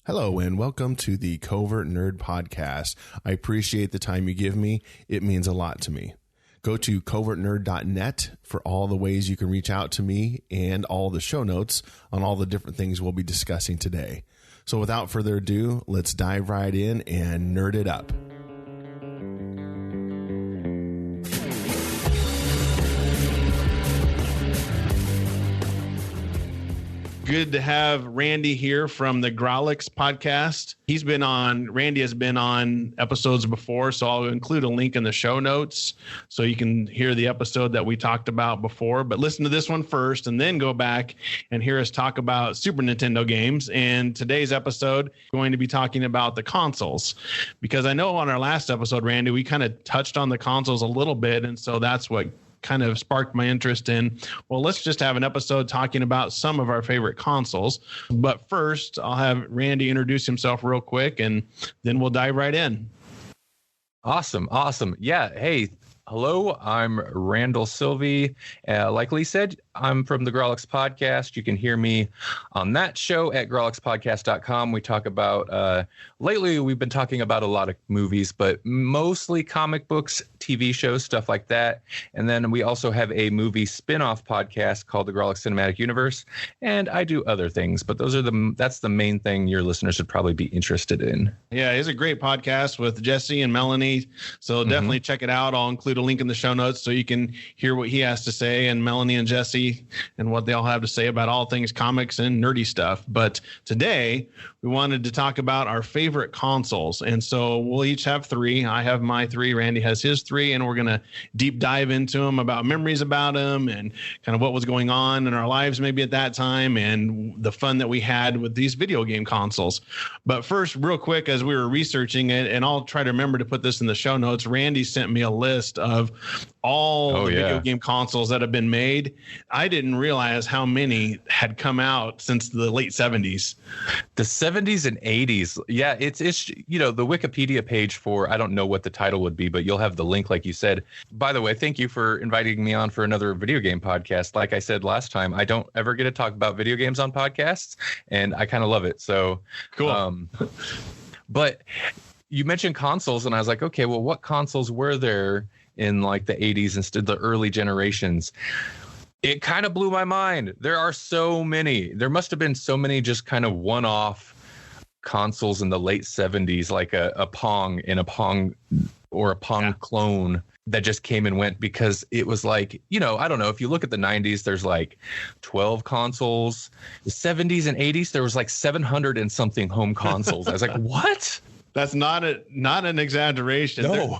Hello and welcome to the Covert Nerd Podcast. I appreciate the time you give me. It means a lot to me. Go to covertnerd.net for all the ways you can reach out to me and all the show notes on all the different things we'll be discussing today. So without further ado, let's dive right in and nerd it up. Good to have Randy here from the Grawlix Podcast. Randy has been on episodes before, so I'll include a link in the show notes so you can hear the episode that we talked about before. But listen to this one first and then go back and hear us talk about Super Nintendo games. And today's episode, we're going to be talking about the consoles, because I know on our last episode, Randy, we kind of touched on the consoles a little bit. And so that's what kind of sparked my interest in, well, let's just have an episode talking about some of our favorite consoles. But first, I'll have Randy introduce himself real quick, and then we'll dive right in. Awesome. Yeah. Hey, hello, I'm Randall Sylvie. Like Lee said, I'm from the Grawlix Podcast. You can hear me on that show at grawlixpodcast.com. We talk about, lately we've been talking about a lot of movies, but mostly comic books, TV shows, stuff like that. And then we also have a movie spin-off podcast called the Grawlix Cinematic Universe. And I do other things, but that's the main thing your listeners should probably be interested in. Yeah, it's a great podcast with Jesse and Melanie. So definitely check it out. I'll include a link in the show notes so you can hear what he has to say, and Melanie and Jesse and what they all have to say about all things comics and nerdy stuff. But today we wanted to talk about our favorite consoles. And so we'll each have three. I have my three. Randy has his three. And we're going to deep dive into them, about memories about them and kind of what was going on in our lives maybe at that time and the fun that we had with these video game consoles. But first, real quick, as we were researching it, and I'll try to remember to put this in the show notes, Randy sent me a list of all the video game consoles that have been made. I didn't realize how many had come out since the late 70s. The 70s and 80s. Yeah, it's the Wikipedia page for, I don't know what the title would be, but you'll have the link like you said. By the way, thank you for inviting me on for another video game podcast. Like I said last time, I don't ever get to talk about video games on podcasts, and I kind of love it. So cool. But you mentioned consoles, and I was like, okay, well, what consoles were there in like the 80s instead of the early generations? It kind of blew my mind. There are so many. There must have been so many just kind of one-off consoles in the late 70s, like a Pong and a Pong or a Pong clone that just came and went, because it was like, I don't know, if you look at the 90s, there's like 12 consoles. The 70s and 80s, there was like 700 and something home consoles. I was like, what? That's not an exaggeration. No.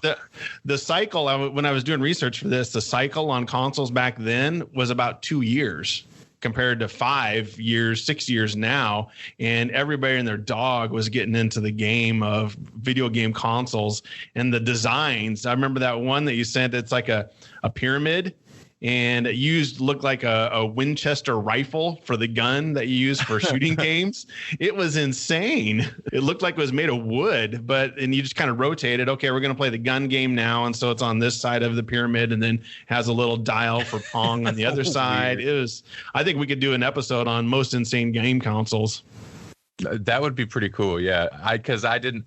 The cycle, when I was doing research for this, the cycle on consoles back then was about 2 years compared to 5 years, 6 years now. And everybody and their dog was getting into the game of video game consoles and the designs. I remember that one that you sent. It's like a pyramid. And it looked like a Winchester rifle for the gun that you use for shooting games. It was insane. It looked like it was made of wood, and you just kind of rotated. Okay, we're going to play the gun game now. And so it's on this side of the pyramid and then has a little dial for Pong on the other side. I think we could do an episode on most insane game consoles. That would be pretty cool. Yeah. Because I didn't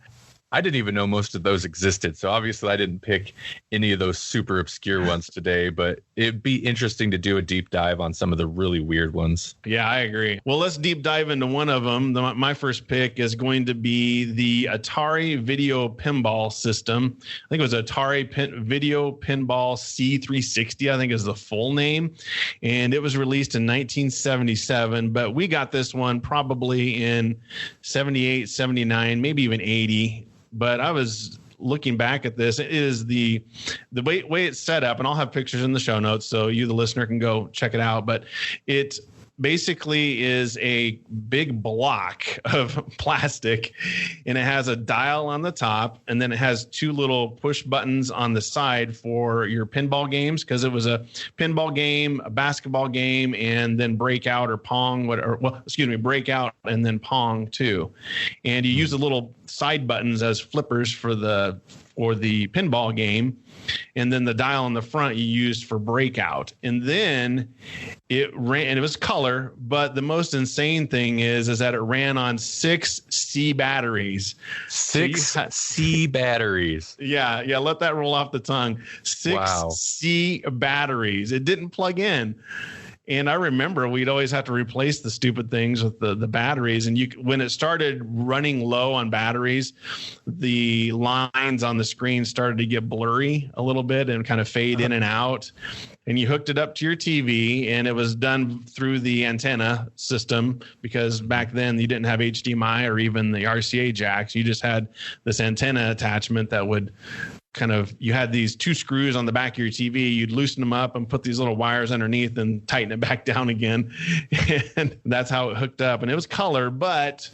even know most of those existed. So obviously I didn't pick any of those super obscure ones today, but it'd be interesting to do a deep dive on some of the really weird ones. Yeah, I agree. Well, let's deep dive into one of them. My first pick is going to be the Atari Video Pinball System. I think it was Atari Video Pinball C360, I think is the full name. And it was released in 1977, but we got this one probably in 78, 79, maybe even 80. But I was looking back at this. It is the way it's set up, and I'll have pictures in the show notes so you, the listener, can go check it out. But it basically is a big block of plastic, and it has a dial on the top, and then it has two little push buttons on the side for your pinball games, because it was a pinball game, a basketball game, and then Breakout or Pong, Breakout and then Pong too. And you use the little side buttons as flippers for the or the pinball game. And then the dial on the front you used for breakout. And then it ran, and it was color, but the most insane thing is that it ran on 6 C batteries. 6 C batteries. Yeah, let that roll off the tongue. 6 C batteries. It didn't plug in. And I remember we'd always have to replace the stupid things with the batteries. And when it started running low on batteries, the lines on the screen started to get blurry a little bit and kind of fade in and out. And you hooked it up to your TV, and it was done through the antenna system, because back then you didn't have HDMI or even the RCA jacks. You just had this antenna attachment that would you had these 2 screws on the back of your TV. You'd loosen them up and put these little wires underneath and tighten it back down again. And that's how it hooked up. And it was color, but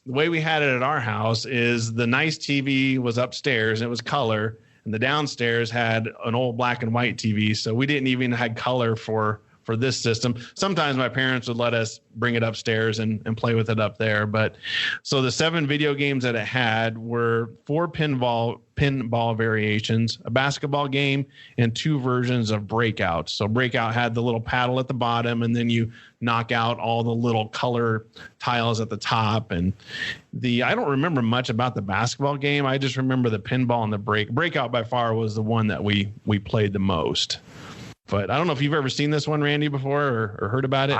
the way we had it at our house is the nice TV was upstairs and it was color, and the downstairs had an old black and white TV. So we didn't even have color for this system. Sometimes my parents would let us bring it upstairs and play with it up there. But so the 7 video games that it had were 4 pinball variations, a basketball game, and 2 versions of Breakout. So Breakout had the little paddle at the bottom, and then you knock out all the little color tiles at the top. And I don't remember much about the basketball game. I just remember the pinball and the Breakout by far was the one that we played the most. But I don't know if you've ever seen this one, Randy, before or heard about it.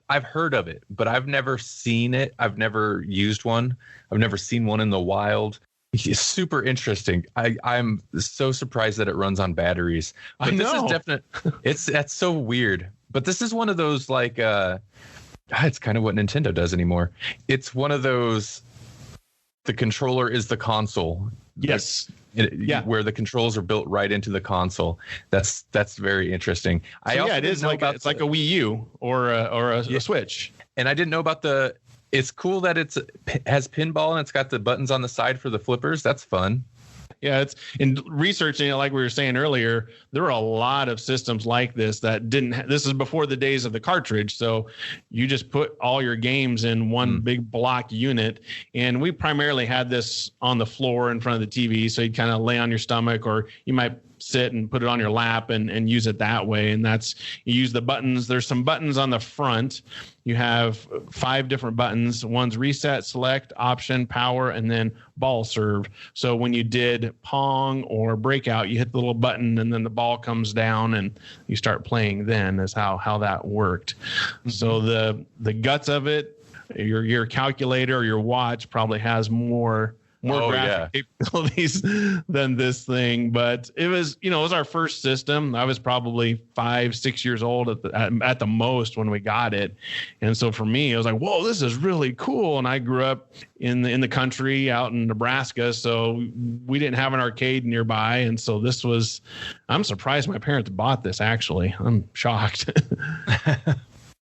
I've heard of it, but I've never seen it. I've never used one. I've never seen one in the wild. It's super interesting. I'm so surprised that it runs on batteries. But I know. This is that's so weird. But this is one of those it's kind of what Nintendo does anymore. It's one of those, the controller is the console. Yes. Where the controls are built right into the console. That's very interesting. It is it's like a Wii U or a Switch. And I didn't know about it's cool that it has pinball and it's got the buttons on the side for the flippers. That's fun. Yeah, it's in researching it, like we were saying earlier, there were a lot of systems like this that didn't. This is before the days of the cartridge, so you just put all your games in one big block unit. And we primarily had this on the floor in front of the TV, so you'd kind of lay on your stomach, or you might sit and put it on your lap and use it that way. And you use the buttons. There's some buttons on the front. You have 5 different buttons. One's reset, select, option, power, and then ball serve. So when you did Pong or Breakout, you hit the little button and then the ball comes down and you start playing. Then is how that worked. Mm-hmm. So the guts of it, your calculator or your watch probably has more graphic capabilities than this thing. But it was our first system. I was probably 5-6 years old at the most when we got it. And so for me, I was like, whoa, this is really cool. And I grew up in the country out in Nebraska, so we didn't have an arcade nearby. And so I'm surprised my parents bought this, actually. I'm shocked.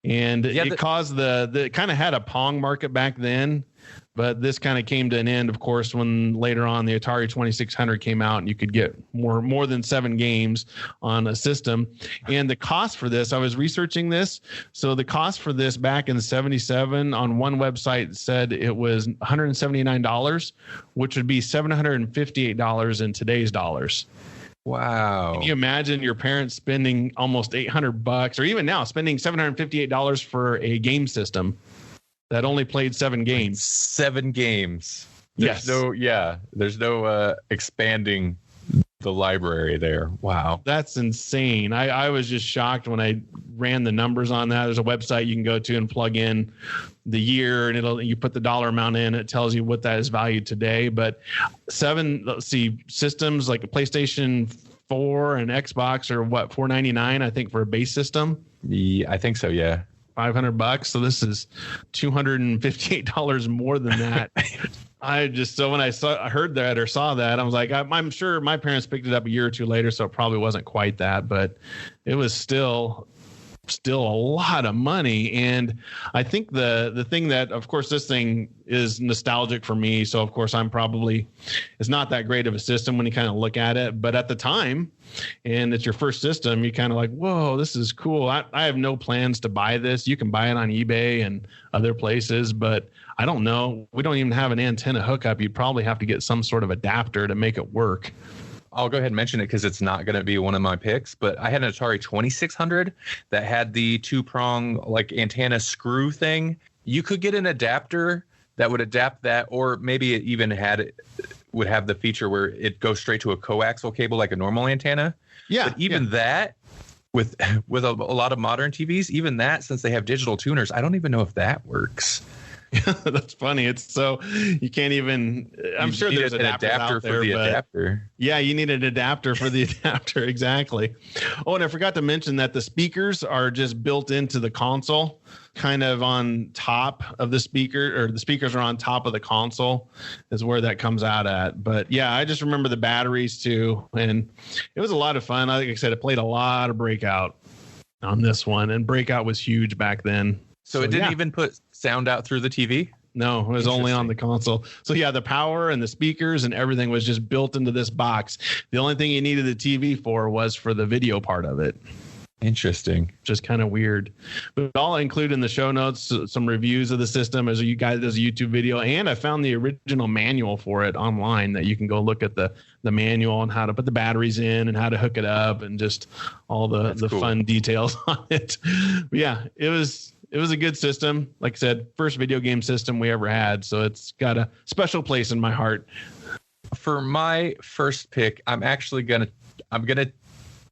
And it caused it kind of had a Pong market back then. But this kind of came to an end, of course, when later on the Atari 2600 came out and you could get more than 7 games on a system. And the cost for this, I was researching this. So the cost for this back in '77 on one website said it was $179, which would be $758 in today's dollars. Wow. Can you imagine your parents spending almost $800, or even now spending $758 for a game system that only played 7 games? 7 games. Yes. There's no expanding the library there. Wow. That's insane. I was just shocked when I ran the numbers on that. There's a website you can go to and plug in the year, and you put the dollar amount in. It tells you what that is valued today. But 7, systems like a PlayStation 4 and Xbox are what, $499, I think, for a base system? Yeah, I think so, yeah. $500. So this is $258 more than that. When I heard that or saw that, I was like, I'm sure my parents picked it up a year or two later, so it probably wasn't quite that, but it was still still a lot of money. And I think the thing that, of course, this thing is nostalgic for me. So of course it's not that great of a system when you kind of look at it, but at the time, and it's your first system, you kind of like, whoa, this is cool. I have no plans to buy this. You can buy it on eBay and other places, but I don't know. We don't even have an antenna hookup. You'd probably have to get some sort of adapter to make it work. I'll go ahead and mention it because it's not going to be one of my picks, but I had an Atari 2600 that had the 2-prong like antenna screw thing. You could get an adapter that would adapt that, or maybe it even would have the feature where it goes straight to a coaxial cable like a normal antenna. Yeah. But even that with a lot of modern TVs, even that, since they have digital tuners, I don't even know if that works. That's funny. It's so you can't even. I'm sure there's an adapter for the adapter. Yeah, you need an adapter for the adapter. Exactly. Oh, and I forgot to mention that the speakers are just built into the console, kind of on top of the speaker, or the speakers are on top of the console, is where that comes out at. But yeah, I just remember the batteries too, and it was a lot of fun. Like I said, I played a lot of Breakout on this one, and Breakout was huge back then. So it didn't even put sound out through the TV? No, it was only on the console. So yeah, the power and the speakers and everything was just built into this box. The only thing you needed the TV for was for the video part of it. Interesting. Just kind of weird. But I'll include in the show notes some reviews of the system as you guys, there's a YouTube video, and I found the original manual for it online that you can go look at the manual on how to put the batteries in and how to hook it up and just all the cool fun details on it. But yeah, it was a good system. Like I said, first video game system we ever had. So it's got a special place in my heart. For my first pick, I'm going to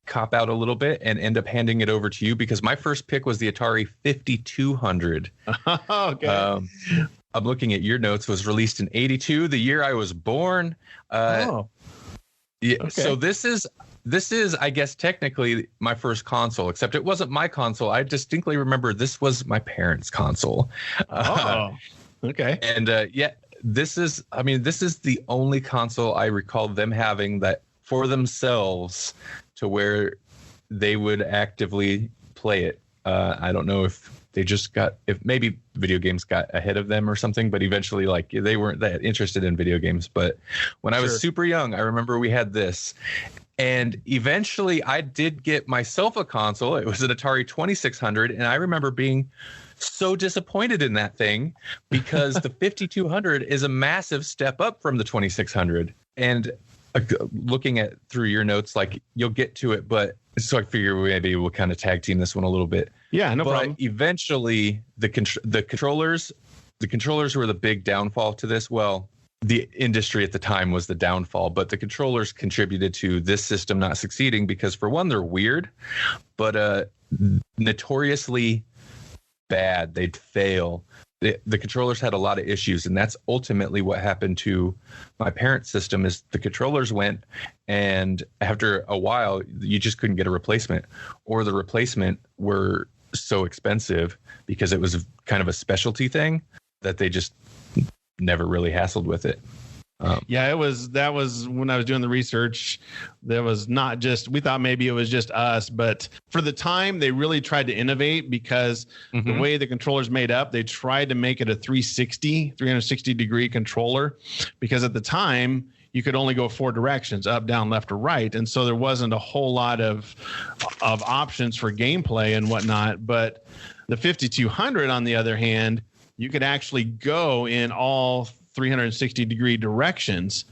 cop out a little bit and end up handing it over to you because my first pick was the Atari 5200. Okay. I'm looking at your notes. Was released in 82, the year I was born. Yeah. Okay. So this is, I guess, technically my first console, except it wasn't my console. I distinctly remember this was my parents' console. Okay. And this is the only console I recall them having that for themselves to where they would actively play it. I don't know if maybe video games got ahead of them or something, but eventually like they weren't that interested in video games. But when I was super young, I remember we had this. And eventually I did get myself a console. It was an Atari 2600. And I remember being so disappointed in that thing because the 5200 is a massive step up from the 2600. And looking at through your notes, like you'll get to it, but so I figure maybe we'll kind of tag team this one a little bit. Yeah, no problem. Eventually the controllers were the big downfall to this. Well, the industry at the time was the downfall, but the controllers contributed to this system not succeeding because, for one, they're weird, but notoriously bad. They'd fail. The controllers had a lot of issues, and that's ultimately what happened to my parents' system. Is the controllers went, and after a while, you just couldn't get a replacement, or the replacement were so expensive because it was kind of a specialty thing that they just never really hassled with it. That was when I was doing the research. That was not just, we thought maybe it was just us, but for the time they really tried to innovate because the way the controller's made up, they tried to make it a 360 degree controller because at the time you could only go 4 directions, up, down, left, or right. And so there wasn't a whole lot of options for gameplay and whatnot. But the 5200 on the other hand, you could actually go in all 360 degree directions.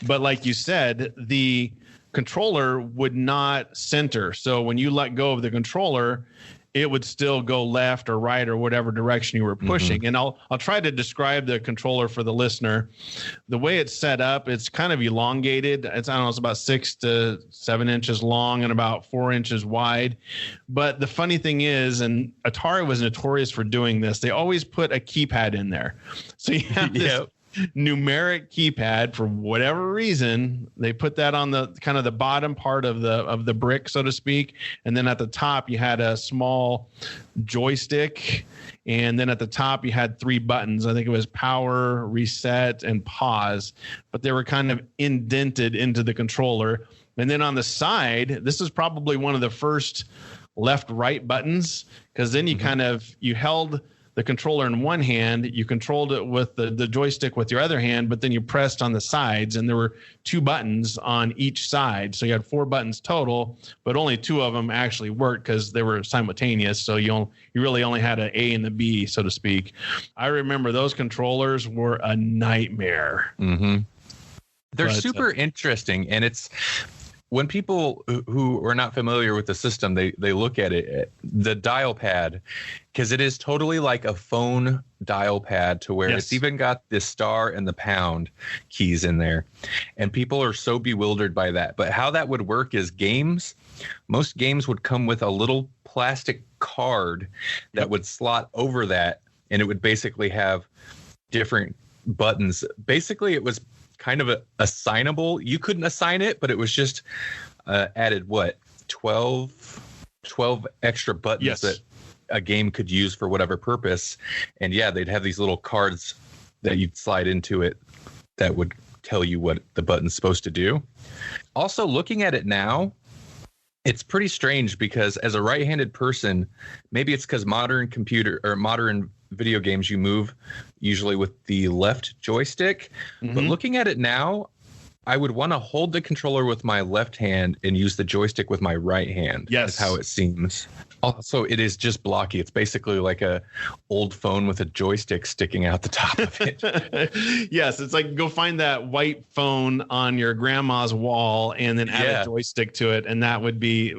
But like you said, the controller would not center. So when you let go of the controller, it would still go left or right or whatever direction you were pushing. And I'll try to describe the controller for the listener. The way it's set up, it's kind of elongated. It's about 6 to 7 inches long and about 4 inches wide. But the funny thing is, and Atari was notorious for doing this, they always put a keypad in there. So you have this numeric keypad for whatever reason. They put that on the kind of the bottom part of the brick, so to speak, and then at the top you had a small joystick, and then at the top you had 3 buttons. I think it was power, reset, and pause, but they were kind of indented into the controller. And then on the side, this is probably one of the first left-right buttons, because then you held the controller in one hand, you controlled it with the joystick with your other hand, but then you pressed on the sides, and there were 2 buttons on each side. So you had 4 buttons total, but only 2 of them actually worked because they were simultaneous. So you really only had an A and the B, so to speak. I remember those controllers were a nightmare. Mm-hmm. They're super interesting, and it's when people who are not familiar with the system, they look at it, the dial pad, because it is totally like a phone dial pad to where it's even got the star and the pound keys in there. And people are so bewildered by that. But how that would work is most games would come with a little plastic card that would slot over that, and it would basically have different buttons. Basically, it was kind of assignable. You couldn't assign it, but it was just added 12 extra buttons that a game could use for whatever purpose. And yeah, they'd have these little cards that you'd slide into it that would tell you what the button's supposed to do. Also, looking at it now, it's pretty strange because as a right-handed person, maybe it's because modern video games, you move usually with the left joystick. Mm-hmm. But looking at it now, I would want to hold the controller with my left hand and use the joystick with my right hand. Yes. Is how it seems. Also, it is just blocky. It's basically like a old phone with a joystick sticking out the top of it. Yes, it's like go find that white phone on your grandma's wall and then add a joystick to it, and that would be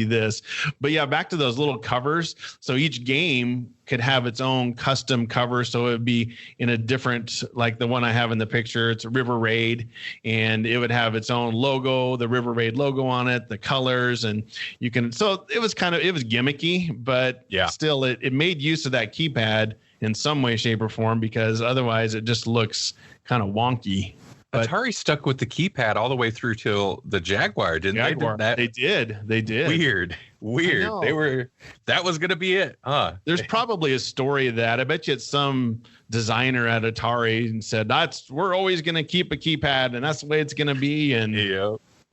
this. But yeah, back to those little covers. So each game could have its own custom cover. So it would be in a different, like the one I have in the picture, it's a River Raid, and it would have its own logo, the River Raid logo on it, the colors, and you can, so it was gimmicky, but still it made use of that keypad in some way, shape, or form, because otherwise it just looks kind of wonky. But Atari stuck with the keypad all the way through till the Jaguar, didn't they? They did. Weird. That was going to be it. There's probably a story of that. I bet you it's some designer at Atari and said, we're always going to keep a keypad and that's the way it's going to be. And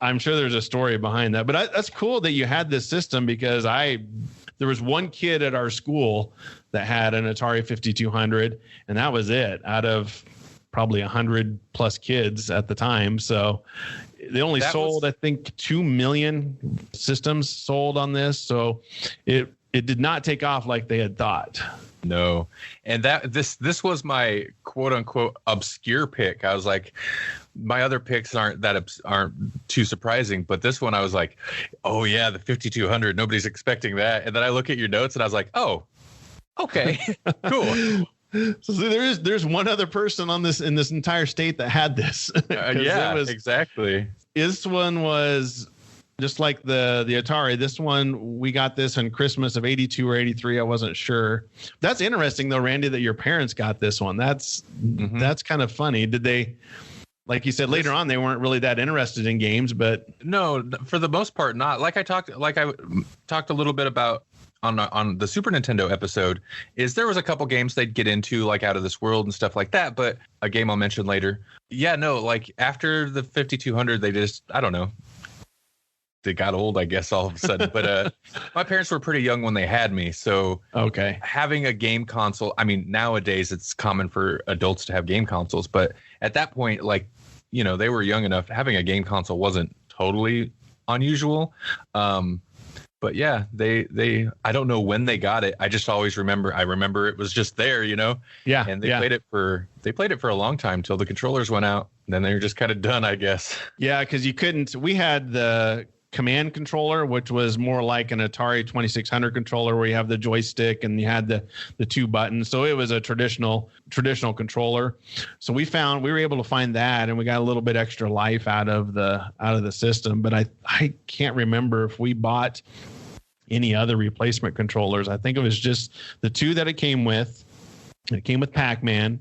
I'm sure there's a story behind that. But that's cool that you had this system, because there was one kid at our school that had an Atari 5200, and that was it out of probably 100 plus kids at the time. So they only sold, I think, 2 million systems sold on this. So it did not take off like they had thought. No. And this was my quote unquote obscure pick. I was like, my other picks aren't too surprising, but this one I was like, oh yeah, the 5200, nobody's expecting that. And then I look at your notes and I was like, oh, okay, cool. So there's one other person in this entire state that had this. Exactly. This one was just like the Atari. This one, we got this on Christmas of 82 or 83. I wasn't sure. That's interesting though, Randy, that your parents got this one. That's kind of funny. Did they, like you said, later on, they weren't really that interested in games, but no, for the most part, not. Like I talked a little bit about on the Super Nintendo episode, is there was a couple games they'd get into, like Out of This World and stuff like that, but a game I'll mention later. Yeah, no, like after the 5200, they just, I don't know, they got old, I guess, all of a sudden. But my parents were pretty young when they had me, so having a game console, I mean, nowadays it's common for adults to have game consoles, but at that point, like, you know, they were young enough, having a game console wasn't totally unusual. But yeah, they I don't know when they got it. I just always remember it was just there, you know? Yeah. And they played it for a long time till the controllers went out. Then they were just kind of done, I guess. Yeah, because we had the command controller, which was more like an Atari 2600 controller where you have the joystick and you had the 2 buttons. So it was a traditional controller. So we were able to find that, and we got a little bit extra life out of the system. But I can't remember if we bought any other replacement controllers. I think it was just the 2 that it came with. It came with Pac-Man,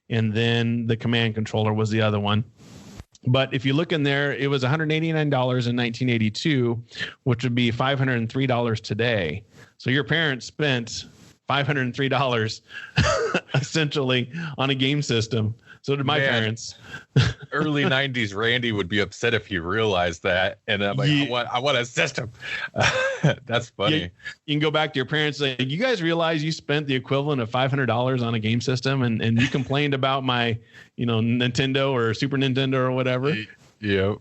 and then the command controller was the other one. But if you look in there, it was $189 in 1982, which would be $503 today. So your parents spent $503 essentially on a game system. So did my parents. Early 90s Randy would be upset if he realized that. And I'm like, I want a system. That's funny. You can go back to your parents and say, you guys realize you spent the equivalent of $500 on a game system and you complained about my, Nintendo or Super Nintendo or whatever. Yep.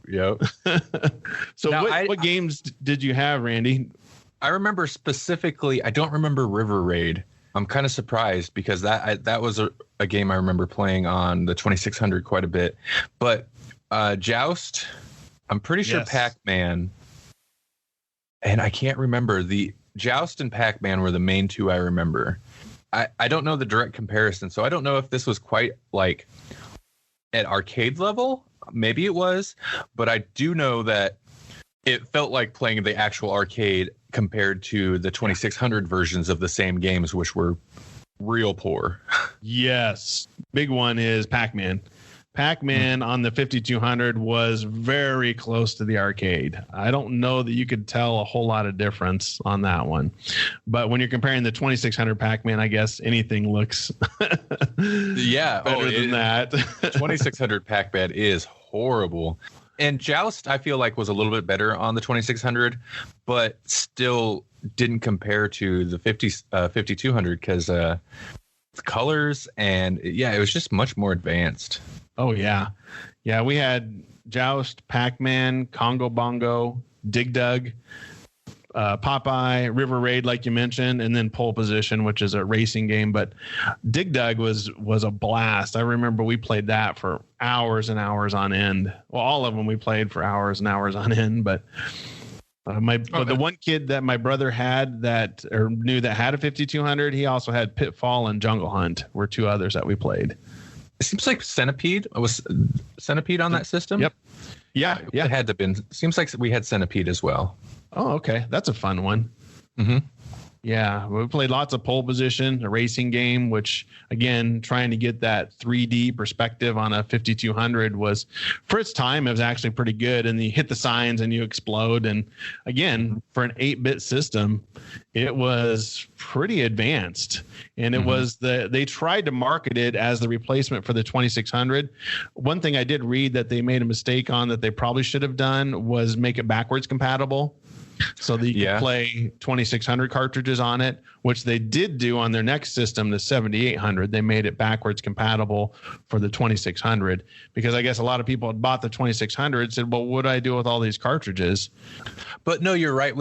So now, what games did you have, Randy? I remember specifically, I don't remember River Raid. I'm kind of surprised because that was a game I remember playing on the 2600 quite a bit. But Joust, I'm pretty sure Pac-Man, and I can't remember. The Joust and Pac-Man were the main two I remember. I don't know the direct comparison, so I don't know if this was quite like at arcade level. Maybe it was, but I do know that it felt like playing the actual arcade compared to the 2600 versions of the same games, which were real poor. Yes. Big one is Pac-Man. Pac-Man on the 5200 was very close to the arcade. I don't know that you could tell a whole lot of difference on that one. But when you're comparing the 2600 Pac-Man, I guess anything looks better than that. 2600 Pac-Man is horrible. And Joust, I feel like, was a little bit better on the 2600, but still didn't compare to the 5200 because the colors and it was just much more advanced. Oh, yeah. Yeah, we had Joust, Pac-Man, Congo Bongo, Dig Dug, Popeye, River Raid, like you mentioned, and then Pole Position, which is a racing game. But Dig Dug was a blast. I remember we played that for hours and hours on end. Well, all of them we played for hours and hours on end. But the one kid that my brother had knew that had a 5200, he also had Pitfall and Jungle Hunt were two others that we played. It seems like Centipede was Centipede on that system. Yep. Yeah. It had to have been. Seems like we had Centipede as well. Oh, okay. That's a fun one. Mm-hmm. Yeah. We played lots of Pole Position, a racing game, which, again, trying to get that 3D perspective on a 5200 was, for its time, it was actually pretty good. And you hit the signs and you explode. And, again, for an 8-bit system, it was pretty advanced. And it was they tried to market it as the replacement for the 2600. One thing I did read that they made a mistake on that they probably should have done was make it backwards compatible. So that you could play 2600 cartridges on it, which they did do on their next system, the 7800. They made it backwards compatible for the 2600 because I guess a lot of people had bought the 2600 and said, well, what do I do with all these cartridges? But no, you're right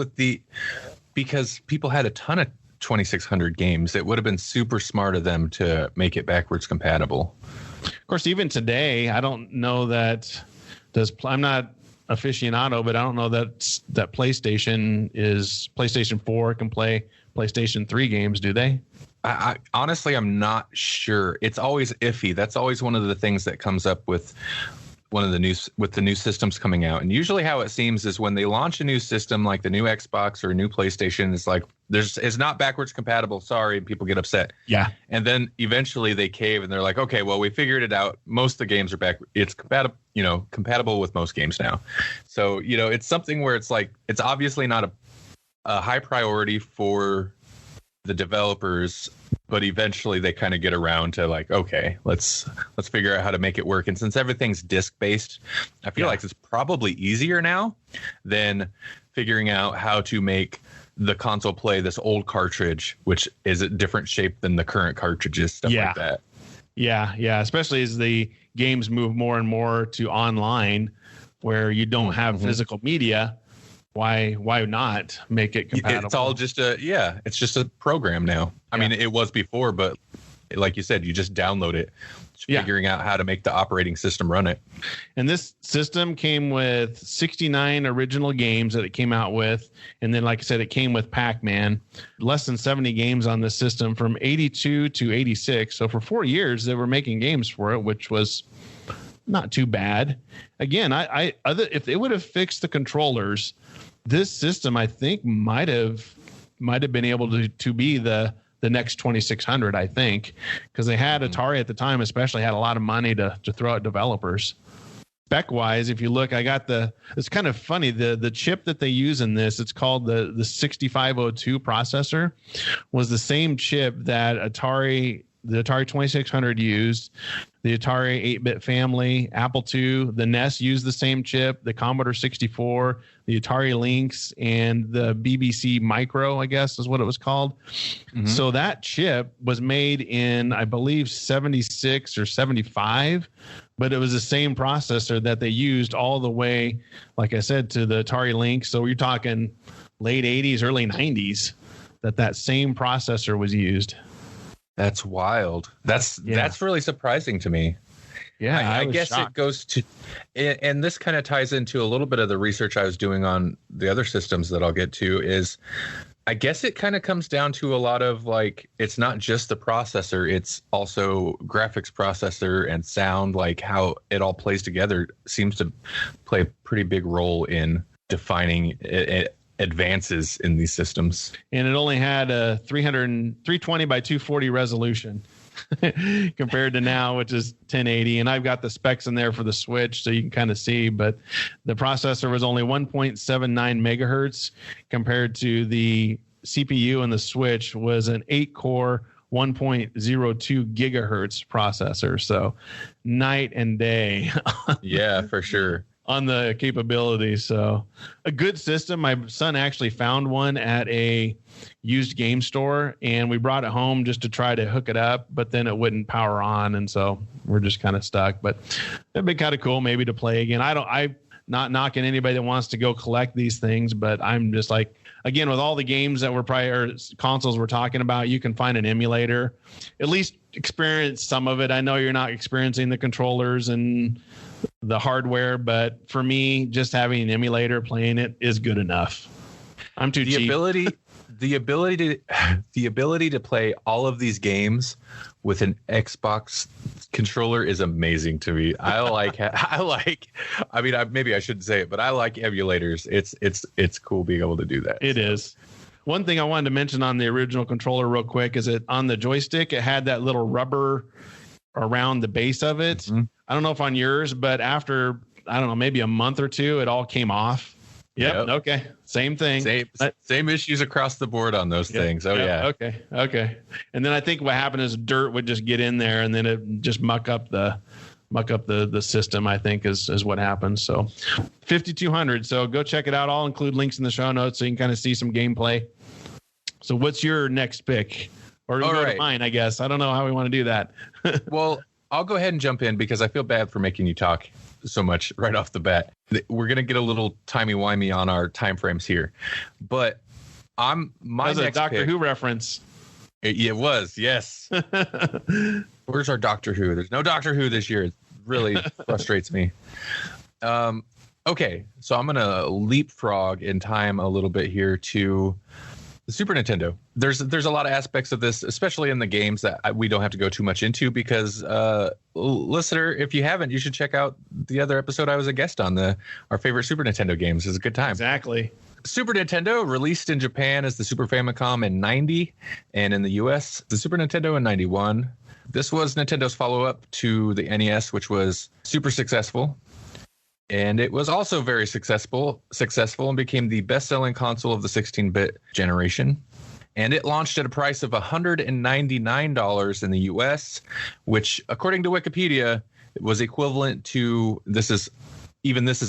because people had a ton of 2600 games. It would have been super smart of them to make it backwards compatible. Of course, even today, I don't know that I'm not aficionado, but I don't know that PlayStation 4 can play PlayStation 3 games, do they? I honestly, I'm not sure. It's always iffy. That's always one of the things that comes up with the new systems coming out. And usually how it seems is when they launch a new system like the new Xbox or a new PlayStation, it's like it's not backwards compatible, sorry, and people get upset. Yeah. And then eventually they cave and they're like, okay, well, we figured it out. Most of the games are it's compatible with most games now. So, it's something where it's like it's obviously not a high priority for the developers, but eventually they kind of get around to like, okay, let's figure out how to make it work. And since everything's disc based, I feel like it's probably easier now than figuring out how to make the console play this old cartridge, which is a different shape than the current cartridges, stuff like that. Yeah. Especially as the games move more and more to online where you don't have physical media. Why not make it compatible? It's all just it's just a program now. I mean, it was before, but like you said, you just download it, figuring out how to make the operating system run it. And this system came with 69 original games that it came out with. And then, like I said, it came with Pac-Man, less than 70 games on the system from 82 to 86. So for 4 years, they were making games for it, which was not too bad. Again, if they would have fixed the controllers, this system, I think, might have been able to be the next 2600, I think, because they had Atari at the time, especially had a lot of money to throw at developers. spec wise, if you look, it's kind of funny. The chip that they use in this, it's called the 6502 processor, was the same chip that the Atari 2600 used, the Atari 8-bit family, Apple II, the NES used the same chip, the Commodore 64, the Atari Lynx, and the BBC Micro, I guess is what it was called. Mm-hmm. So that chip was made in, I believe, 76 or 75, but it was the same processor that they used all the way, like I said, to the Atari Lynx. So you're talking late 80s, early 90s that same processor was used. That's wild. That's really surprising to me. Yeah, I guess shocked. It goes to, and this kind of ties into a little bit of the research I was doing on the other systems that I'll get to. Is I guess it kind of comes down to a lot of like, it's not just the processor, it's also graphics processor and sound, like how it all plays together seems to play a pretty big role in defining advances in these systems. And it only had a 320 by 240 resolution compared to now, which is 1080. And I've got the specs in there for the Switch, so you can kind of see, but the processor was only 1.79 megahertz compared to the CPU in the Switch was an 8-core 1.02 gigahertz processor. So night and day. Yeah, for sure. On the capabilities. So a good system. My son actually found one at a used game store, and we brought it home just to try to hook it up, but then it wouldn't power on. And so we're just kind of stuck, but it'd be kind of cool maybe to play again. I'm not knocking anybody that wants to go collect these things, but I'm just like, again, with all the games that consoles we're talking about, you can find an emulator, at least experience some of it. I know you're not experiencing the controllers and the hardware, but for me, just having an emulator playing it is good enough. I'm too cheap. The ability to play all of these games with an Xbox controller is amazing to me. Maybe I shouldn't say it, but I like emulators. It's cool being able to do that. It is. One thing I wanted to mention on the original controller real quick is that on the joystick, it had that little rubber around the base of it. Mm-hmm. I don't know if on yours, but after, I don't know, maybe a month or two, it all came off. Yep. Okay. Same thing. Same issues across the board on those things. Oh, yeah. Okay. And then I think what happened is dirt would just get in there and then it just muck up the system, I think is what happened. So 5200. So go check it out. I'll include links in the show notes so you can kind of see some gameplay. So what's your next pick? Or go to mine, I guess. I don't know how we want to do that. Well, I'll go ahead and jump in because I feel bad for making you talk so much right off the bat. We're going to get a little timey-wimey on our time frames here. But my next a Doctor Who reference. It was, yes. Where's our Doctor Who? There's no Doctor Who this year. It really frustrates me. Okay, so I'm going to leapfrog in time a little bit here to the Super Nintendo. There's a lot of aspects of this, especially in the games, that we don't have to go too much into because, listener, if you haven't, you should check out the other episode I was a guest on, our favorite Super Nintendo games. It's a good time. Exactly. Super Nintendo, released in Japan as the Super Famicom in 90, and in the US, the Super Nintendo in 91. This was Nintendo's follow-up to the NES, which was super successful. And it was also very successful and became the best-selling console of the 16-bit generation. And it launched at a price of $199 in the US, which, according to Wikipedia, was equivalent to, this is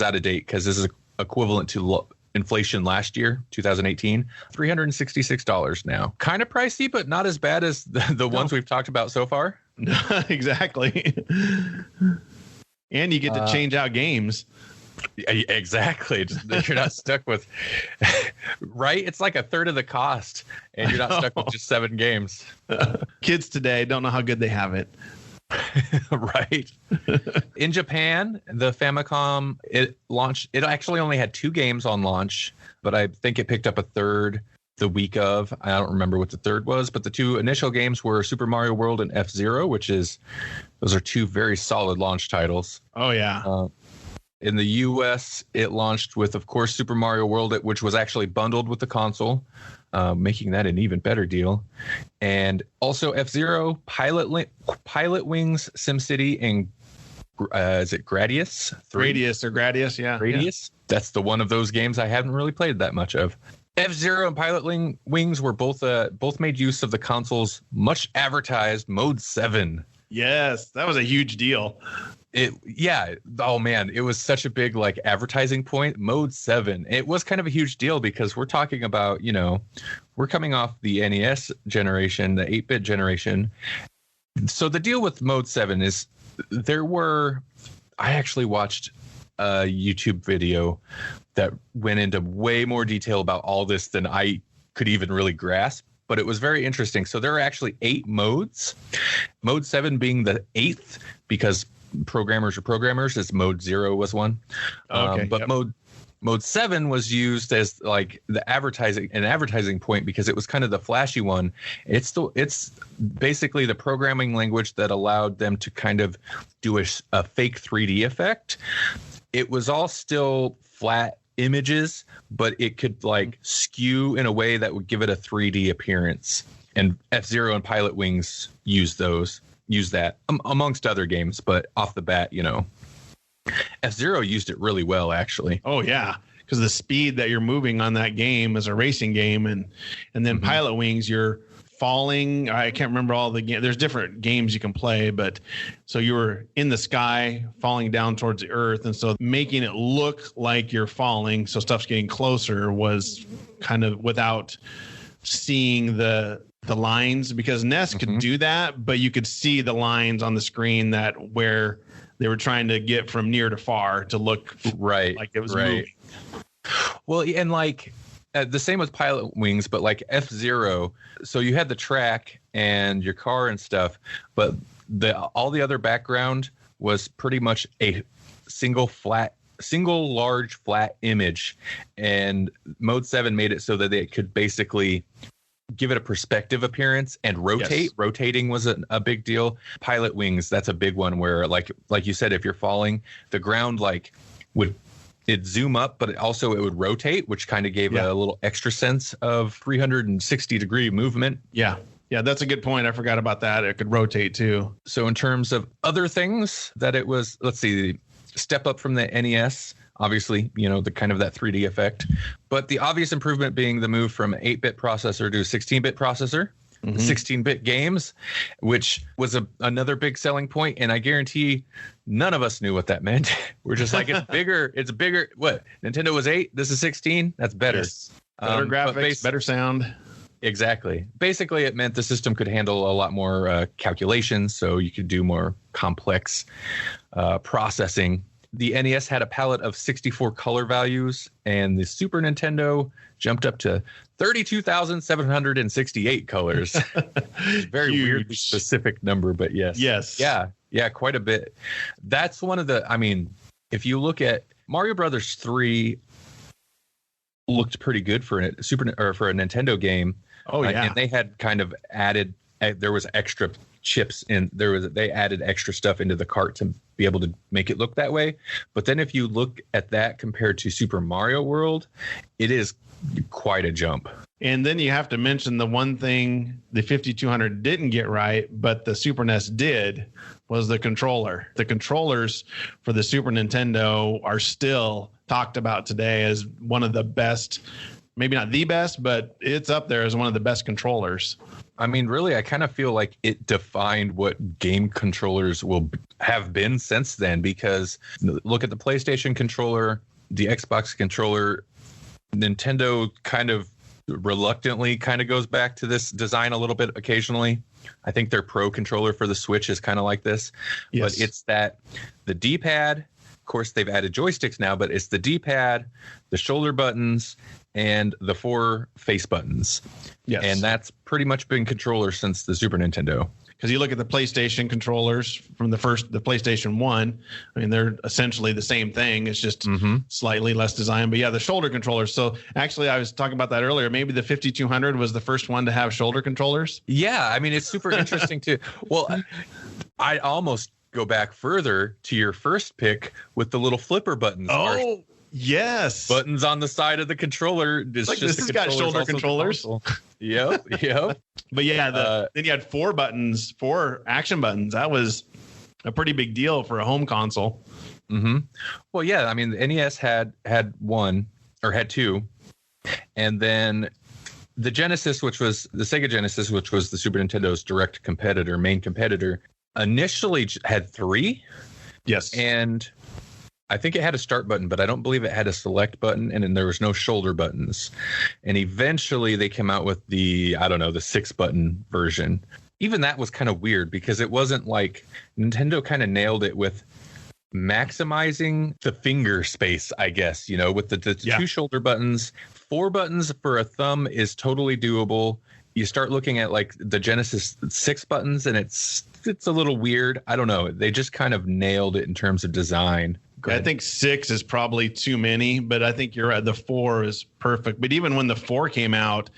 out of date because this is equivalent to inflation last year, 2018, $366 now. Kind of pricey, but not as bad as the ones we've talked about so far. Exactly. And you get to change out games. Exactly. You're not stuck with, right? It's like a third of the cost, and you're not stuck with just 7 games. Kids today don't know how good they have it. Right. In Japan, the Famicom, it actually only had 2 games on launch, but I think it picked up a third the week of. I don't remember what the third was, but the 2 initial games were Super Mario World and F-Zero, those are 2 very solid launch titles. Oh, yeah. In the U.S., it launched with, of course, Super Mario World, which was actually bundled with the console, making that an even better deal. And also F-Zero, Pilot Wings, SimCity, and is it Gradius? Gradius or Gradius, yeah. Gradius. Yeah. That's the one of those games I haven't really played that much of. F-Zero and Pilot Wings were both made use of the console's much advertised Mode 7. Yes, that was a huge deal. Oh man, it was such a big like advertising point. Mode 7. It was kind of a huge deal because we're talking about, we're coming off the NES generation, the 8-bit generation. So the deal with Mode 7 is I actually watched a YouTube video that went into way more detail about all this than I could even really grasp, but it was very interesting. So there are actually 8 modes, Mode 7 being the 8th because programmers are programmers, as Mode 0 was one. But Mode 7 was used as like an advertising point because it was kind of the flashy one. It's basically the programming language that allowed them to kind of do a fake 3D effect. It was all still flat images, but it could like skew in a way that would give it a 3D appearance. And F-Zero and Pilot Wings use that amongst other games, but off the bat, F-Zero used it really well, actually. Oh, yeah, because the speed that you're moving on that game is a racing game. And then Pilot Wings, you're falling. I can't remember all the games. There's different games you can play, but so you were in the sky falling down towards the earth. And so making it look like you're falling, so stuff's getting closer, was kind of without seeing the lines, because NES could do that, but you could see the lines on the screen that where they were trying to get from near to far to look like it was moving. Well, and like the same with Pilot Wings, but like F-Zero. So you had the track and your car and stuff, but all the other background was pretty much a single large flat image. And Mode 7 made it so that they could basically give it a perspective appearance and rotate. Yes. Rotating was a big deal. Pilot Wings, that's a big one where like you said, if you're falling, the ground it'd zoom up, but it would rotate, which kind of gave a little extra sense of 360 degree movement. Yeah. Yeah, that's a good point. I forgot about that. It could rotate too. So in terms of other things that it was, let's see, step up from the NES, obviously, the kind of that 3D effect. But the obvious improvement being the move from 8-bit processor to 16-bit processor, the 16-bit games, which was another big selling point. And I guarantee none of us knew what that meant. We're just like, it's bigger. It's bigger. What? Nintendo was 8. This is 16. That's better. Yes. Better graphics, better sound. Exactly. Basically, it meant the system could handle a lot more calculations, so you could do more complex processing. The NES had a palette of 64 color values, and the Super Nintendo jumped up to 32,768 colors. Very weird, specific number, but yes. Yes. Yeah, quite a bit. That's one of if you look at Mario Brothers 3 looked pretty good for a for a Nintendo game. Oh, yeah. And they had kind of added, there was extra chips in they added extra stuff into the cart to be able to make it look that way. But then if you look at that compared to Super Mario World, it is quite a jump. And then you have to mention the one thing the 5200 didn't get right, but the Super NES did, was the controller. The controllers for the Super Nintendo are still talked about today as one of the best, maybe not the best, but it's up there as one of the best controllers. I mean, really, I kind of feel like it defined what game controllers will have been since then, because look at the PlayStation controller, the Xbox controller. Nintendo kind of reluctantly kind of goes back to this design a little bit occasionally. I think their Pro controller for the Switch is kind of like this. Yes. But it's that the D-pad, of course, they've added joysticks now, but it's the D-pad, the shoulder buttons, and the 4 face buttons. Yes. And that's pretty much been controllers since the Super Nintendo. Because you look at the PlayStation controllers from the PlayStation 1, I mean, they're essentially the same thing. It's just slightly less design. But yeah, the shoulder controllers. So actually, I was talking about that earlier. Maybe the 5200 was the first one to have shoulder controllers. Yeah, I mean, it's super interesting too. Well, I almost go back further to your first pick with the little flipper buttons. Oh, yes. Buttons on the side of the controller. It's like, this has got shoulder controllers. Yep. But yeah, then you had 4 buttons, 4 action buttons. That was a pretty big deal for a home console. Mm-hmm. Well, yeah, I mean, the NES had one or had two, and then the Genesis, which was the Sega Genesis, which was the Super Nintendo's direct competitor, main competitor, initially had three. Yes. And I think it had a start button, but I don't believe it had a select button, and then there was no shoulder buttons. And eventually they came out with the 6-button version. Even that was kind of weird because it wasn't like Nintendo kind of nailed it with maximizing the finger space, I guess, with the two shoulder buttons. 4 buttons for a thumb is totally doable. You start looking at like the Genesis 6 buttons and it's a little weird. I don't know. They just kind of nailed it in terms of design. I think 6 is probably too many, but I think you're right. The 4 is perfect. But even when the 4 came out,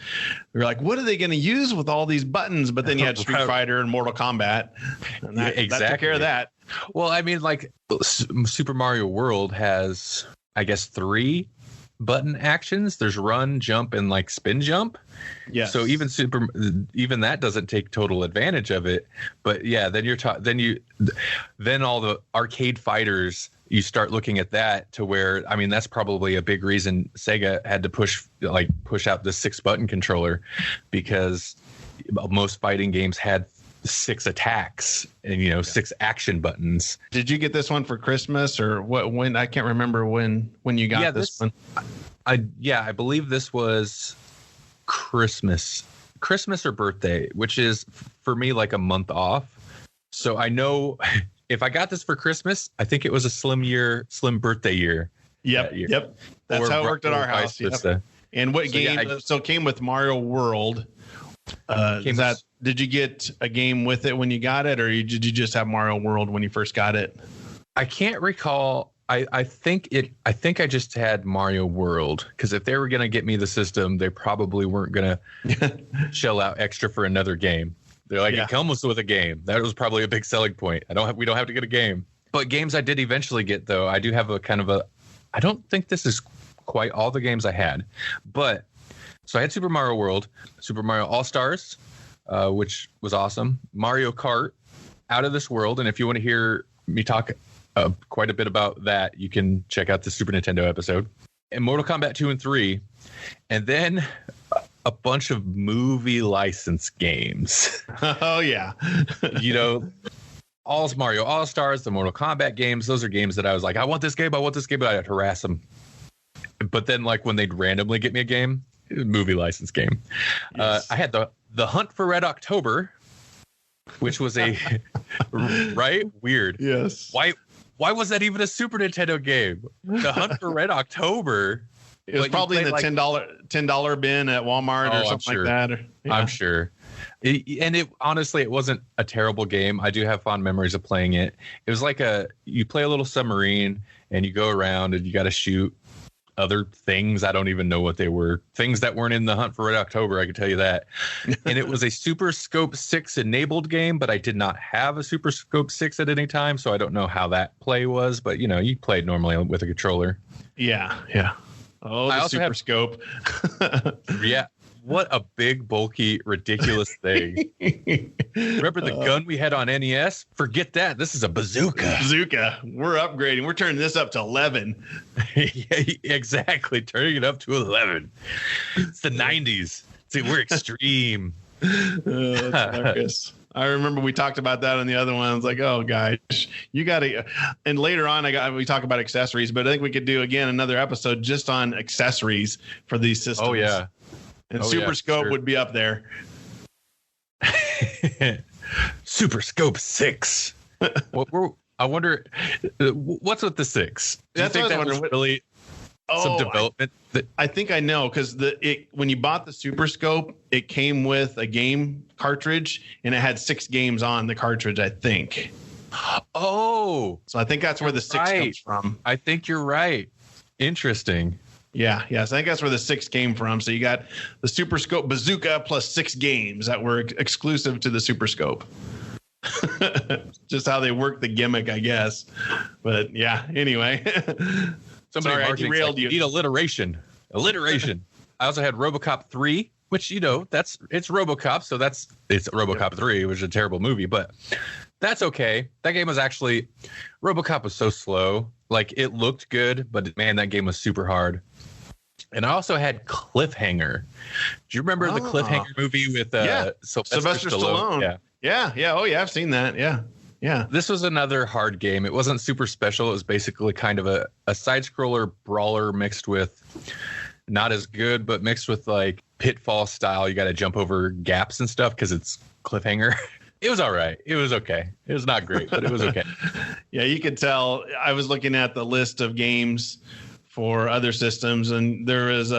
we were like, what are they going to use with all these buttons? But then you had Street Fighter and Mortal Kombat. And that took care of that. Well, I mean, like Super Mario World has, I guess, 3 button actions. There's run, jump, and like spin jump. Yeah. So even that doesn't take total advantage of it. But yeah, then then all the arcade fighters, you start looking at that to where, I mean, that's probably a big reason Sega had to push out the 6-button controller, because most fighting games had 6 attacks and 6 action buttons. Did you get this one for Christmas or what? When I can't remember when you got this one. I believe this was Christmas or birthday, which is for me like a month off. So I know if I got this for Christmas, I think it was a slim birthday year. Yep. That's how it worked at our house. Yep. And what game? So it came with Mario World. Did you get a game with it when you got it, or did you just have Mario World when you first got it? I can't recall. I think I just had Mario World, because if they were going to get me the system, they probably weren't going to shell out extra for another game. They're like, it comes with a game. That was probably a big selling point. We don't have to get a game. But games I did eventually get, though, I do have I don't think this is quite all the games I had, but so I had Super Mario World, Super Mario All-Stars, which was awesome. Mario Kart, Out of This World. And if you want to hear me talk quite a bit about that, you can check out the Super Nintendo episode. And Mortal Kombat 2 and 3. And then a bunch of movie license games. Oh, yeah. All Mario All-Stars, the Mortal Kombat games. Those are games that I was like, I want this game, but I had to harass them. But then, like, when they'd randomly get me a game, movie license game. Yes. I had the Hunt for Red October, which was a right weird. Yes. Why was that even a Super Nintendo game? The Hunt for Red October. It was probably in the like, $10 bin at Walmart or something like that. I'm sure. Honestly, it wasn't a terrible game. I do have fond memories of playing it. It was like you play a little submarine and you go around and you got to shoot other things. I don't even know what they were. Things that weren't in the Hunt for Red October, I can tell you that. And it was a Super Scope 6 enabled game, but I did not have a Super Scope 6 at any time, so I don't know how that play was. But, you played normally with a controller. Yeah. Oh, the Super Scope. Yeah. What a big, bulky, ridiculous thing. Remember the gun we had on NES? Forget that. This is a bazooka. We're upgrading. We're turning this up to 11. Yeah, exactly. Turning it up to 11. It's the 90s. See, we're extreme. That's hilarious. I remember we talked about that on the other one. I was like, oh, gosh, you got to. And later on, we talk about accessories, but I think we could do, again, another episode just on accessories for these systems. Oh, yeah. And Super Scope would be up there. Super Scope 6. I wonder, what's with the 6? Do you think that was really some development? I think I know, because when you bought the Super Scope, it came with a game cartridge, and it had 6 games on the cartridge, I think. Oh. So I think that's where the 6 comes from. I think you're right. Interesting. Yeah. So I think that's where the 6 came from. So you got the Super Scope Bazooka plus 6 games that were exclusive to the Super Scope. Just how they work the gimmick, I guess. But yeah, anyway. Sorry, I derailed you. Need alliteration. I also had RoboCop 3, which, it's RoboCop. So it's RoboCop 3, which is a terrible movie. But That's okay. That game was actually, RoboCop was so slow. Like, it looked good, but man, that game was super hard. And I also had Cliffhanger. Do you remember the Cliffhanger movie with Sylvester Stallone? Yeah. Oh, yeah, I've seen that. Yeah. This was another hard game. It wasn't super special. It was basically kind of a side-scroller brawler mixed with, not as good, but mixed with like Pitfall style. You got to jump over gaps and stuff because it's Cliffhanger. It was all right. It was okay. It was not great, but it was okay. Yeah, you could tell. I was looking at the list of games for other systems, and there was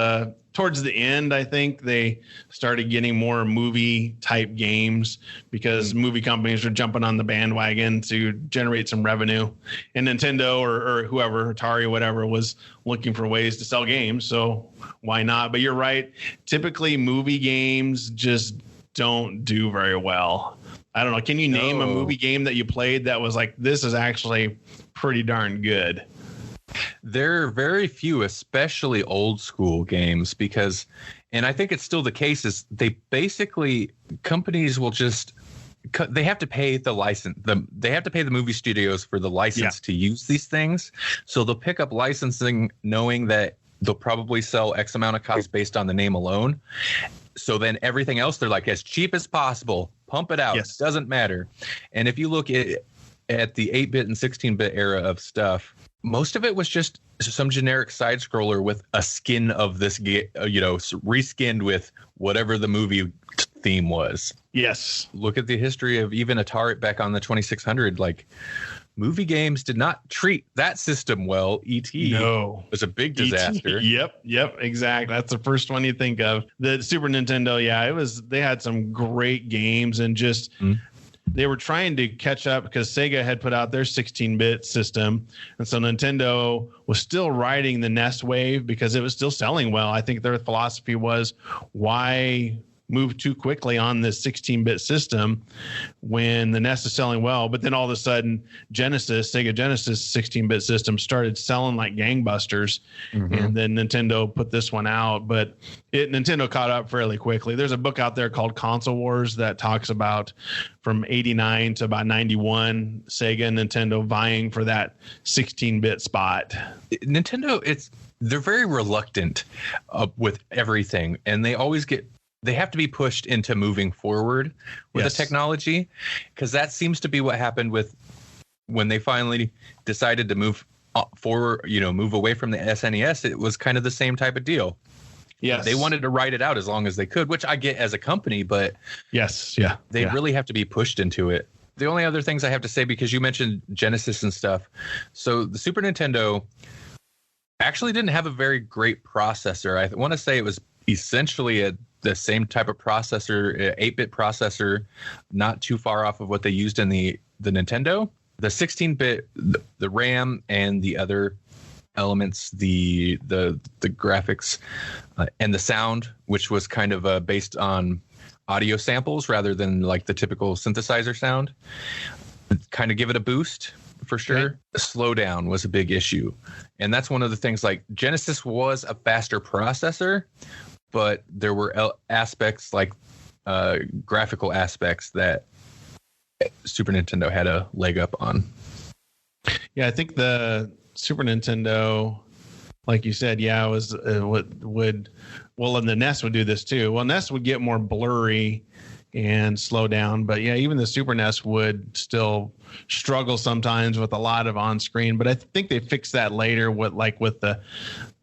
towards the end, I think they started getting more movie type games because movie companies are jumping on the bandwagon to generate some revenue, and Nintendo or whoever, Atari, whatever, was looking for ways to sell games. So why not? But you're right. Typically movie games just don't do very well. I don't know. Can you name a movie game that you played that was like, this is actually pretty darn good? There are very few, especially old school games, because, and I think it's still the case, is they basically, companies will just, they have to pay the license. They have to pay the movie studios for the license to use these things. So they'll pick up licensing knowing that they'll probably sell X amount of copies based on the name alone. So then everything else, they're like, as cheap as possible, pump it out. Yes. Doesn't matter. And if you look at the 8-bit and 16-bit era of stuff, most of it was just some generic side scroller with a skin of this, reskinned with whatever the movie theme was. Yes. Look at the history of even Atari back on the 2600. Like, movie games did not treat that system well. E.T. was a big disaster. Yep, exactly. That's the first one you think of. The Super Nintendo, they had some great games, and just they were trying to catch up because Sega had put out their 16-bit system, and so Nintendo was still riding the NES wave because it was still selling well. I think their philosophy was, why move too quickly on this 16-bit system when the NES is selling well? But then all of a sudden, Sega Genesis 16-bit system started selling like gangbusters, and then Nintendo put this one out. But Nintendo caught up fairly quickly. There's a book out there called Console Wars that talks about from 89 to about 91, Sega and Nintendo vying for that 16-bit spot. Nintendo, they're very reluctant with everything, and they have to be pushed into moving forward with the technology, because that seems to be what happened with when they finally decided to move forward, move away from the SNES. It was kind of the same type of deal. Yes. They wanted to ride it out as long as they could, which I get as a company, but they really have to be pushed into it. The only other things I have to say, because you mentioned Genesis and stuff. So the Super Nintendo actually didn't have a very great processor. I want to say it was essentially the same type of processor, 8-bit processor, not too far off of what they used in the Nintendo. The 16-bit, the RAM and the other elements, the graphics and the sound, which was kind of based on audio samples rather than like the typical synthesizer sound, kind of give it a boost. For sure. Okay. Slowdown was a big issue. And that's one of the things, like Genesis was a faster processor, but there were aspects like graphical aspects that Super Nintendo had a leg up on. Yeah, I think the Super Nintendo, like you said, was and the NES would do this too. Well, NES would get more blurry and slow down, but even the Super NES would still struggle sometimes with a lot of on screen. But I think they fixed that later. With the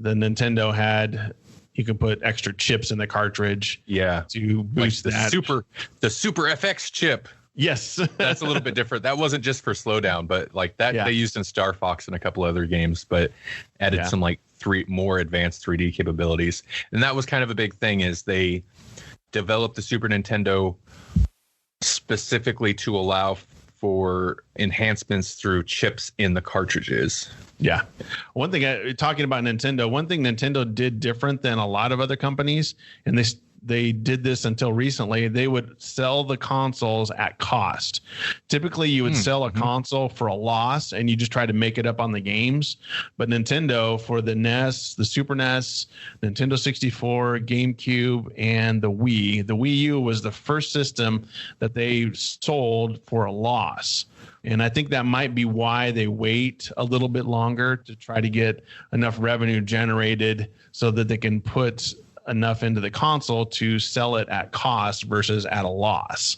Nintendo had, you could put extra chips in the cartridge. To boost like that. The Super FX chip. Yes. That's a little bit different. That wasn't just for slowdown, but like that they used in Star Fox and a couple other games, but added some like more advanced 3D capabilities. And that was kind of a big thing, is they developed the Super Nintendo specifically to allow for enhancements through chips in the cartridges. Yeah. One thing, talking about Nintendo, one thing Nintendo did different than a lot of other companies, and they did this until recently. They would sell the consoles at cost. Typically, you would sell a console for a loss, and you just try to make it up on the games. But Nintendo, for the NES, the Super NES, Nintendo 64, GameCube, and the Wii U was the first system that they sold for a loss. And I think that might be why they wait a little bit longer to try to get enough revenue generated so that they can put enough into the console to sell it at cost versus at a loss.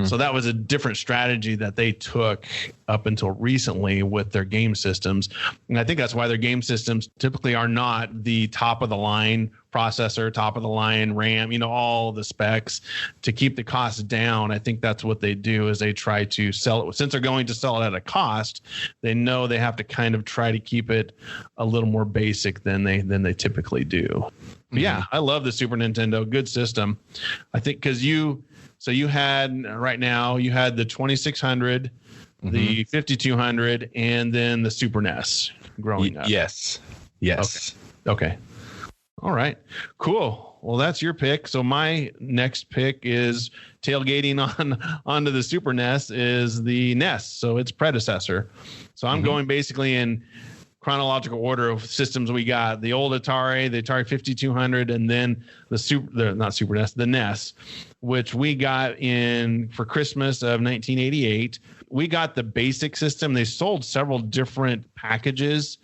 So that was a different strategy that they took up until recently with their game systems. And I think that's why their game systems typically are not the top of the line processor, top of the line RAM, all the specs to keep the costs down. I think that's what they do is they try to sell it. Since they're going to sell it at a cost, they know they have to kind of try to keep it a little more basic than they typically do. Yeah, I love the Super Nintendo. Good system. I think because you had right now, you had the 2600, the 5200, and then the Super NES growing up. Yes. Okay. All right. Cool. Well, that's your pick. So my next pick is tailgating onto the Super NES is the NES. So its predecessor. So I'm going basically in chronological order of systems we got: the old Atari, the Atari 5200, and then the NES, which we got in for Christmas of 1988. We got the basic system. They sold several different packages.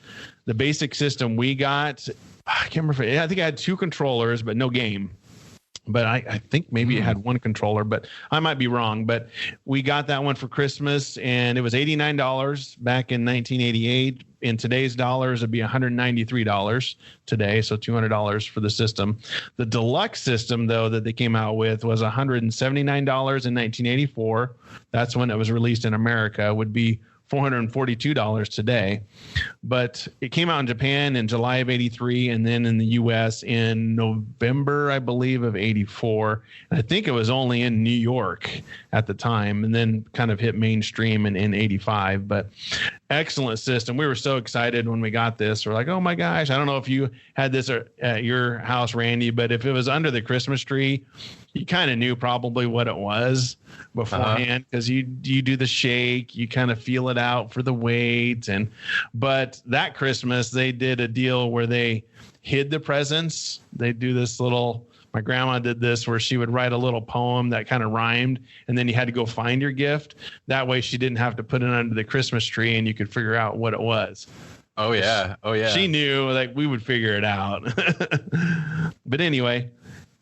The basic system we got, I can't remember. I think I had 2 controllers, but no game. But I think maybe it had 1 controller, but I might be wrong. But we got that one for Christmas, and it was $89 back in 1988. In today's dollars, it'd be $193 today, so $200 for the system. The deluxe system, though, that they came out with was $179 in 1984. That's when it was released in America. Would be $442 today. But it came out in Japan in July of 83 and then in the US in November, I believe, of 84. And I think it was only in New York at the time and then kind of hit mainstream in 85. But excellent system. We were so excited when we got this. We're like, oh my gosh, I don't know if you had this at your house, Randy, but if it was under the Christmas tree, you kind of knew probably what it was beforehand because you do the shake, you kind of feel it out for the weight. But that Christmas, they did a deal where they hid the presents. They do this little, my grandma did this where she would write a little poem that kind of rhymed, and then you had to go find your gift. That way she didn't have to put it under the Christmas tree and you could figure out what it was. Oh, yeah. She knew like we would figure it out. But anyway,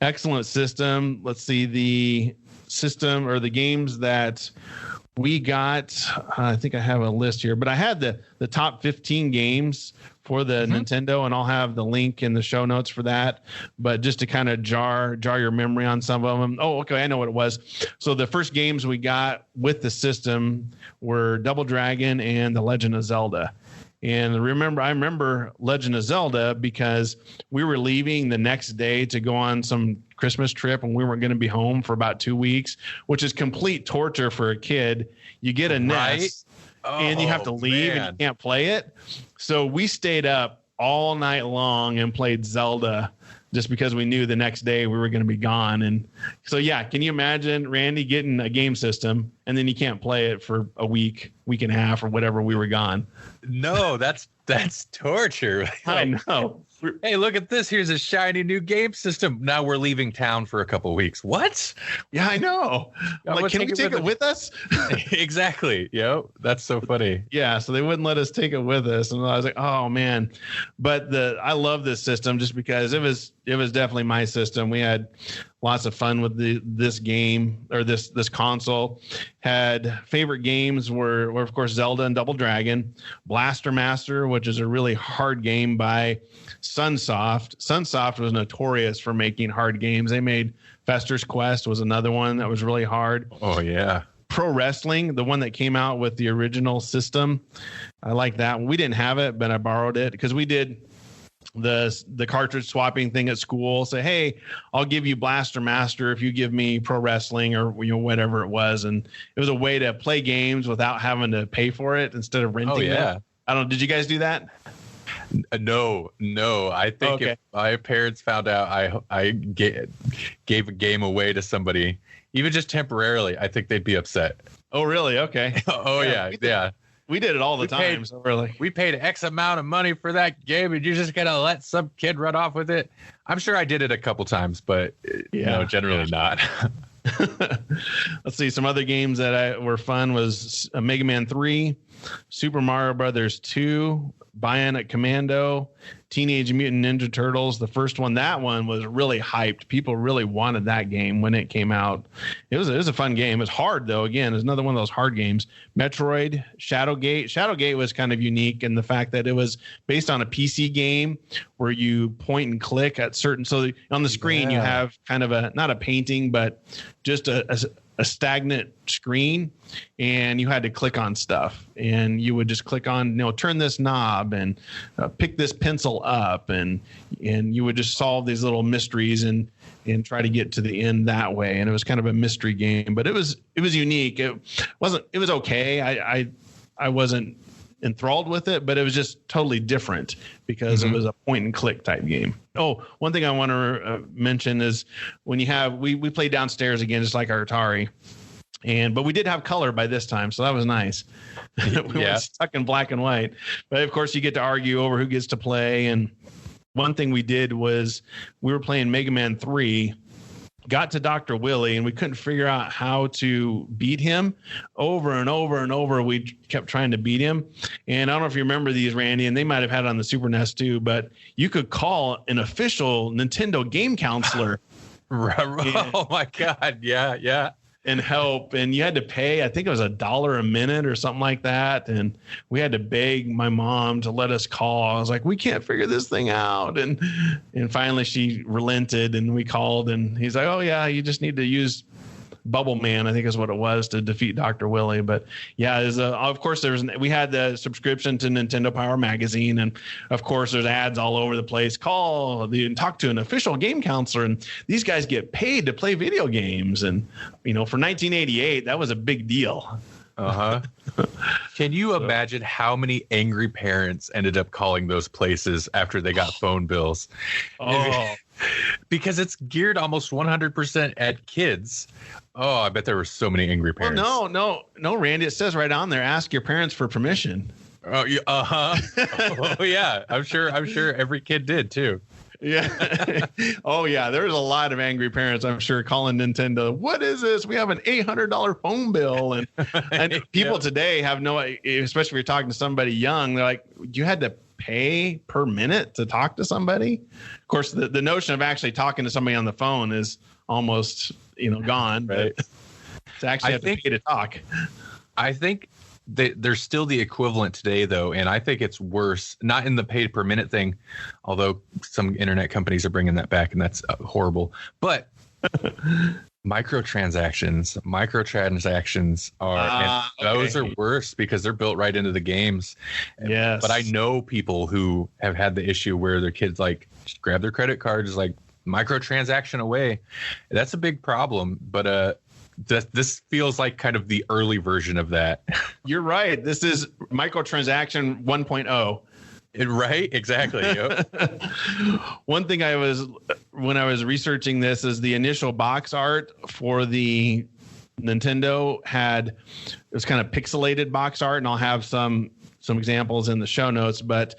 excellent system. Let's see the system or the games that we got. I think I have a list here, but I had the top 15 games for the Nintendo, and I'll have the link in the show notes for that. But just to kind of jar your memory on some of them. Oh, okay, I know what it was. So the first games we got with the system were Double Dragon and The Legend of Zelda. And I remember Legend of Zelda because we were leaving the next day to go on some Christmas trip and we weren't going to be home for about 2 weeks, which is complete torture for a kid. You get a NES and you have to leave and you can't play it. So we stayed up all night long and played Zelda just because we knew the next day we were going to be gone. And so, yeah, can you imagine, Randy, getting a game system and then you can't play it for a week and a half or whatever we were gone? No, that's torture. I know. Hey, look at this. Here's a shiny new game system. Now we're leaving town for a couple of weeks. What? Yeah, I know. Like, can we take it with us? Exactly. Yep. That's so funny. Yeah. So they wouldn't let us take it with us. And I was like, oh man. But I love this system just because it was definitely my system. We had lots of fun with this game or this console. Had favorite games were of course Zelda and Double Dragon, Blaster Master, which is a really hard game by Sunsoft. Sunsoft was notorious for making hard games. They made Fester's Quest was another one that was really hard. Oh yeah. Pro Wrestling, the one that came out with the original system. I like that one. We didn't have it, but I borrowed it because we did the cartridge swapping thing at school. Say, hey, I'll give you Blaster Master if you give me Pro Wrestling or whatever it was. And it was a way to play games without having to pay for it instead of renting it. I don't know. Did you guys do that? No. I think if my parents found out I gave a game away to somebody, even just temporarily, I think they'd be upset. Oh, really? Okay. Yeah. We did it all the time. We paid X amount of money for that game, and you're just gonna let some kid run off with it. I'm sure I did it a couple times, but generally not. Let's see. Some other games that were fun was Mega Man 3, Super Mario Brothers 2, Bionic Commando, Teenage Mutant Ninja Turtles. The first one, that one was really hyped. People really wanted that game when it came out. It was a fun game. It was hard, though. Again, it's another one of those hard games. Metroid, Shadowgate. Shadowgate was kind of unique in the fact that it was based on a PC game where you point and click at certain. So on the screen, you have kind of not a painting, but just a stagnant screen, and you had to click on stuff, and you would just click on, turn this knob and pick this pencil up, and you would just solve these little mysteries and try to get to the end that way. And it was kind of a mystery game, but it was unique. It was okay. I wasn't enthralled with it, but it was just totally different because it was a point and click type game. Oh, one thing I want to mention is when we played downstairs again, just like our Atari, but we did have color by this time, so that was nice. We weren't stuck in black and white, but of course you get to argue over who gets to play. And one thing we did was we were playing Mega Man 3, got to Dr. Willie, and we couldn't figure out how to beat him. Over and over and over, we kept trying to beat him. And I don't know if you remember these, Randy, and they might have had it on the Super NES too, but you could call an official Nintendo game counselor. Oh my God. Yeah. And help, and you had to pay, I think it was $1 a minute or something like that, and we had to beg my mom to let us call. I was like, we can't figure this thing out, and finally she relented, and we called, and he's like, oh yeah, you just need to use Bubble Man, I think is what it was, to defeat Dr. Willie. But yeah, of course we had the subscription to Nintendo Power Magazine, and of course there's ads all over the place. Talk to an official game counselor, and these guys get paid to play video games. And for 1988, that was a big deal. Can you imagine how many angry parents ended up calling those places after they got phone bills? Because it's geared almost 100% at kids. Oh, I bet there were so many angry parents. Well, no, Randy. It says right on there, ask your parents for permission. Oh, yeah, Oh, yeah. I'm sure every kid did too. Yeah. Oh, yeah. There was a lot of angry parents, I'm sure, calling Nintendo. What is this? We have an $800 phone bill. And people today have especially if you're talking to somebody young, they're like, you had to pay per minute to talk to somebody. Of course, the notion of actually talking to somebody on the phone is almost, gone. Right. But to actually have to pay to talk. I think there's still the equivalent today, though, and I think it's worse. Not in the paid per minute thing, although some internet companies are bringing that back, and that's horrible. But microtransactions those are worse because they're built right into the games. Yes. But I know people who have had the issue where their kids just grab their credit cards, microtransaction away. That's a big problem. But this feels like kind of the early version of that. You're right. This is microtransaction 1.0. Right? Exactly. Yep. One thing when I was researching this is the initial box art for the Nintendo it was kind of pixelated box art, and I'll have some examples in the show notes. But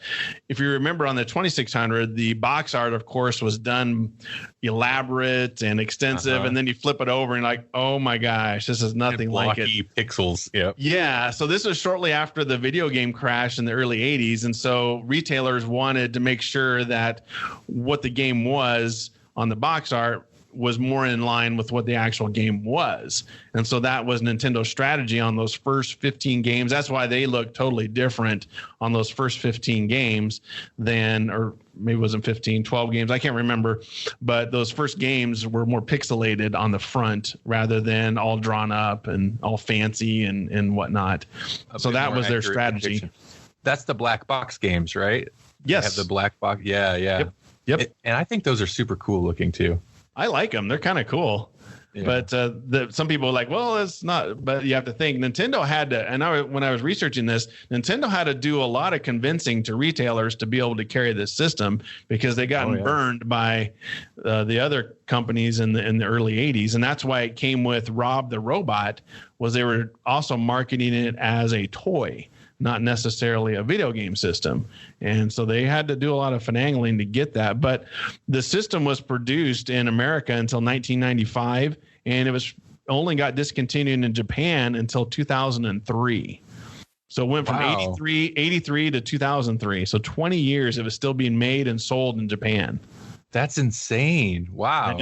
if you remember on the 2600, the box art, of course, was done elaborate and extensive. And then you flip it over and oh my gosh, this is nothing like it. Pixels. Yep. Yeah. So this was shortly after the video game crash in the early 80s. And so retailers wanted to make sure that what the game was on the box art was more in line with what the actual game was. And so that was Nintendo's strategy on those first 15 games. That's why they look totally different on those first 15 games or maybe it wasn't 15, 12 games. I can't remember. But those first games were more pixelated on the front rather than all drawn up and all fancy and whatnot. So that was their strategy. Depiction. That's the black box games, right? Yes. They have the black box. Yeah. Yep. And I think those are super cool looking too. I like them. They're kind of cool. Yeah. But some people are like, well, it's not. But you have to think Nintendo had to. And when I was researching this, Nintendo had to do a lot of convincing to retailers to be able to carry this system because they got burned by the other companies in the early 80s. And that's why it came with Rob the Robot, was they were also marketing it as a toy, not necessarily a video game system. And so they had to do a lot of finagling to get that. But the system was produced in America until 1995, and it was only got discontinued in Japan until 2003. So it went from 83 to 2003. So 20 years it was still being made and sold in Japan. That's insane. Wow.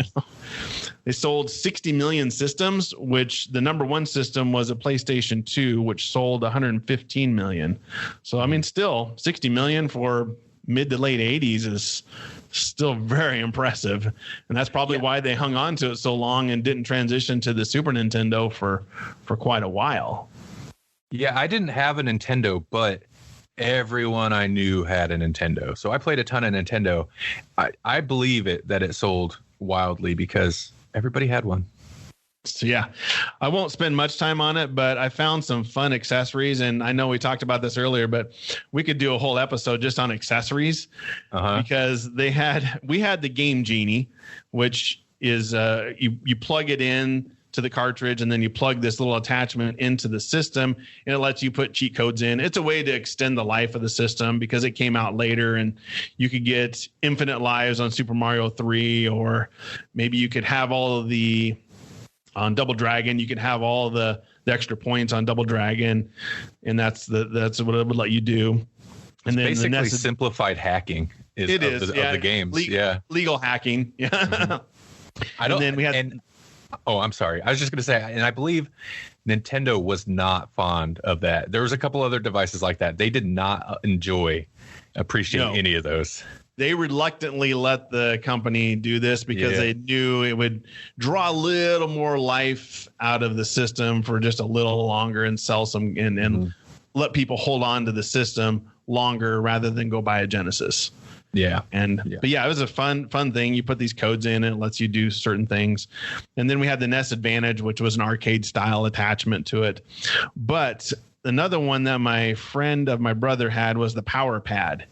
They sold 60 million systems, which the number one system was a PlayStation 2, which sold 115 million. So, I mean, still 60 million for mid to late 80s is still very impressive. And that's probably why they hung on to it so long and didn't transition to the Super Nintendo for quite a while. Yeah, I didn't have a Nintendo, but everyone I knew had a Nintendo. So I played a ton of Nintendo. I believe that it sold wildly because everybody had one. So yeah, I won't spend much time on it, but I found some fun accessories. And I know we talked about this earlier, but we could do a whole episode just on accessories because we had the Game Genie, which is you plug it in to the cartridge, and then you plug this little attachment into the system, and it lets you put cheat codes in. It's a way to extend the life of the system because it came out later, and you could get infinite lives on Super Mario 3, or maybe you could have all of the on Double Dragon. You could have all the extra points on Double Dragon, and that's what it would let you do. And then basically simplified hacking of the games. Legal hacking. Yeah. Mm-hmm. And then we had. Oh, I'm sorry. I was just going to say, and I believe Nintendo was not fond of that. There was a couple other devices like that. They did not appreciate any of those. They reluctantly let the company do this because they knew it would draw a little more life out of the system for just a little longer and sell some and let people hold on to the system longer rather than go buy a Genesis. Yeah. But yeah, it was a fun thing. You put these codes in, and it lets you do certain things. And then we had the NES Advantage, which was an arcade style attachment to it. But another one that my friend of my brother had was the Power Pad.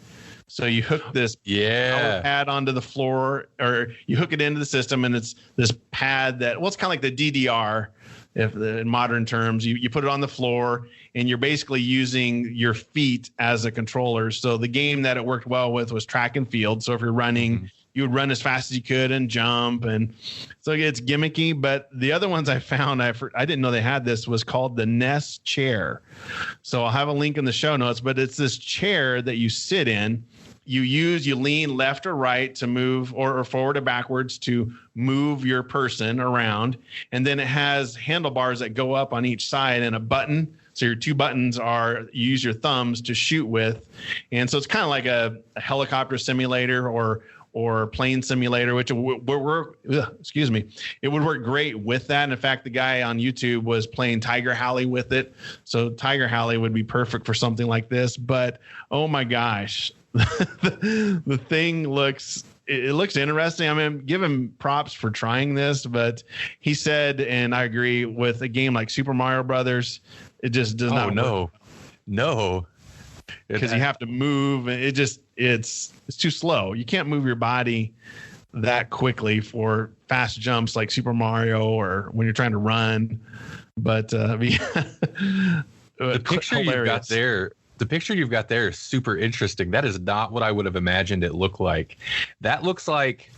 So you hook this power pad onto the floor, or you hook it into the system, and it's this pad that, it's kind of like the DDR. In modern terms, you put it on the floor, and you're basically using your feet as a controller. So the game that it worked well with was track and field. So if you're running, you would run as fast as you could and jump. And so it's gimmicky. But the other ones I found, I didn't know they had this, was called the NES chair. So I'll have a link in the show notes, but it's this chair that you sit in. You lean left or right to move, or forward or backwards to move your person around. And then it has handlebars that go up on each side and a button. So your two buttons you use your thumbs to shoot with. And so it's kind of like a helicopter simulator or plane simulator, which would work, it would work great with that. And in fact, the guy on YouTube was playing Tiger Halley with it. So Tiger Halley would be perfect for something like this. But oh my gosh, the thing looks interesting. I mean, give him props for trying this, but he said, and I agree, with a game like Super Mario Brothers, it just does not work. No. Because you have to move. It's too slow. You can't move your body that quickly for fast jumps like Super Mario or when you're trying to run. But the picture you've got there. The picture you've got there is super interesting. That is not what I would have imagined it looked like. That looks like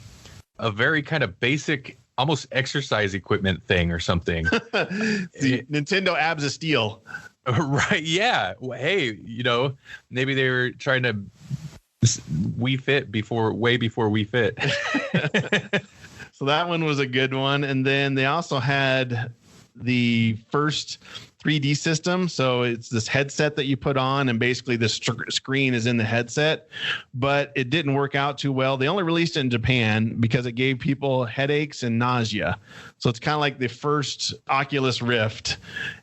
a very kind of basic, almost exercise equipment thing or something. Nintendo abs of steel. Right. Yeah. Hey, maybe they were trying to Wii Fit way before Wii Fit. So that one was a good one. And then they also had the first 3D system. So it's this headset that you put on, and basically the screen is in the headset, but it didn't work out too well. They only released it in Japan because it gave people headaches and nausea. So it's kind of like the first Oculus Rift.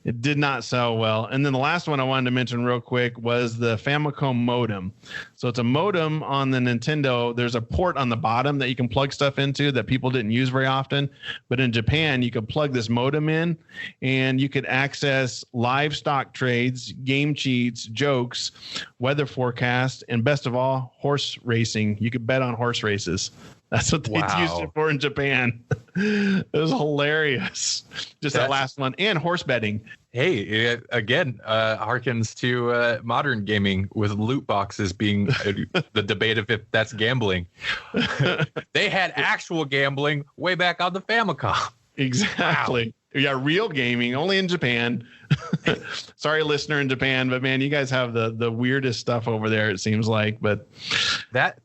It did not sell well. And then the last one I wanted to mention real quick was the Famicom modem. So it's a modem on the Nintendo. There's a port on the bottom that you can plug stuff into that people didn't use very often. But in Japan, you could plug this modem in and you could access live stock trades, game cheats, jokes, weather forecast, and best of all, horse racing. You could bet on horse races. That's what they used it for in Japan. It was hilarious. Just that last one. And horse betting. Hey, again, harkens to modern gaming with loot boxes being the debate of if that's gambling. They had actual gambling way back on the Famicom. Exactly. Wow. Yeah, real gaming, only in Japan. Sorry, listener in Japan, but man, you guys have the weirdest stuff over there, it seems like. But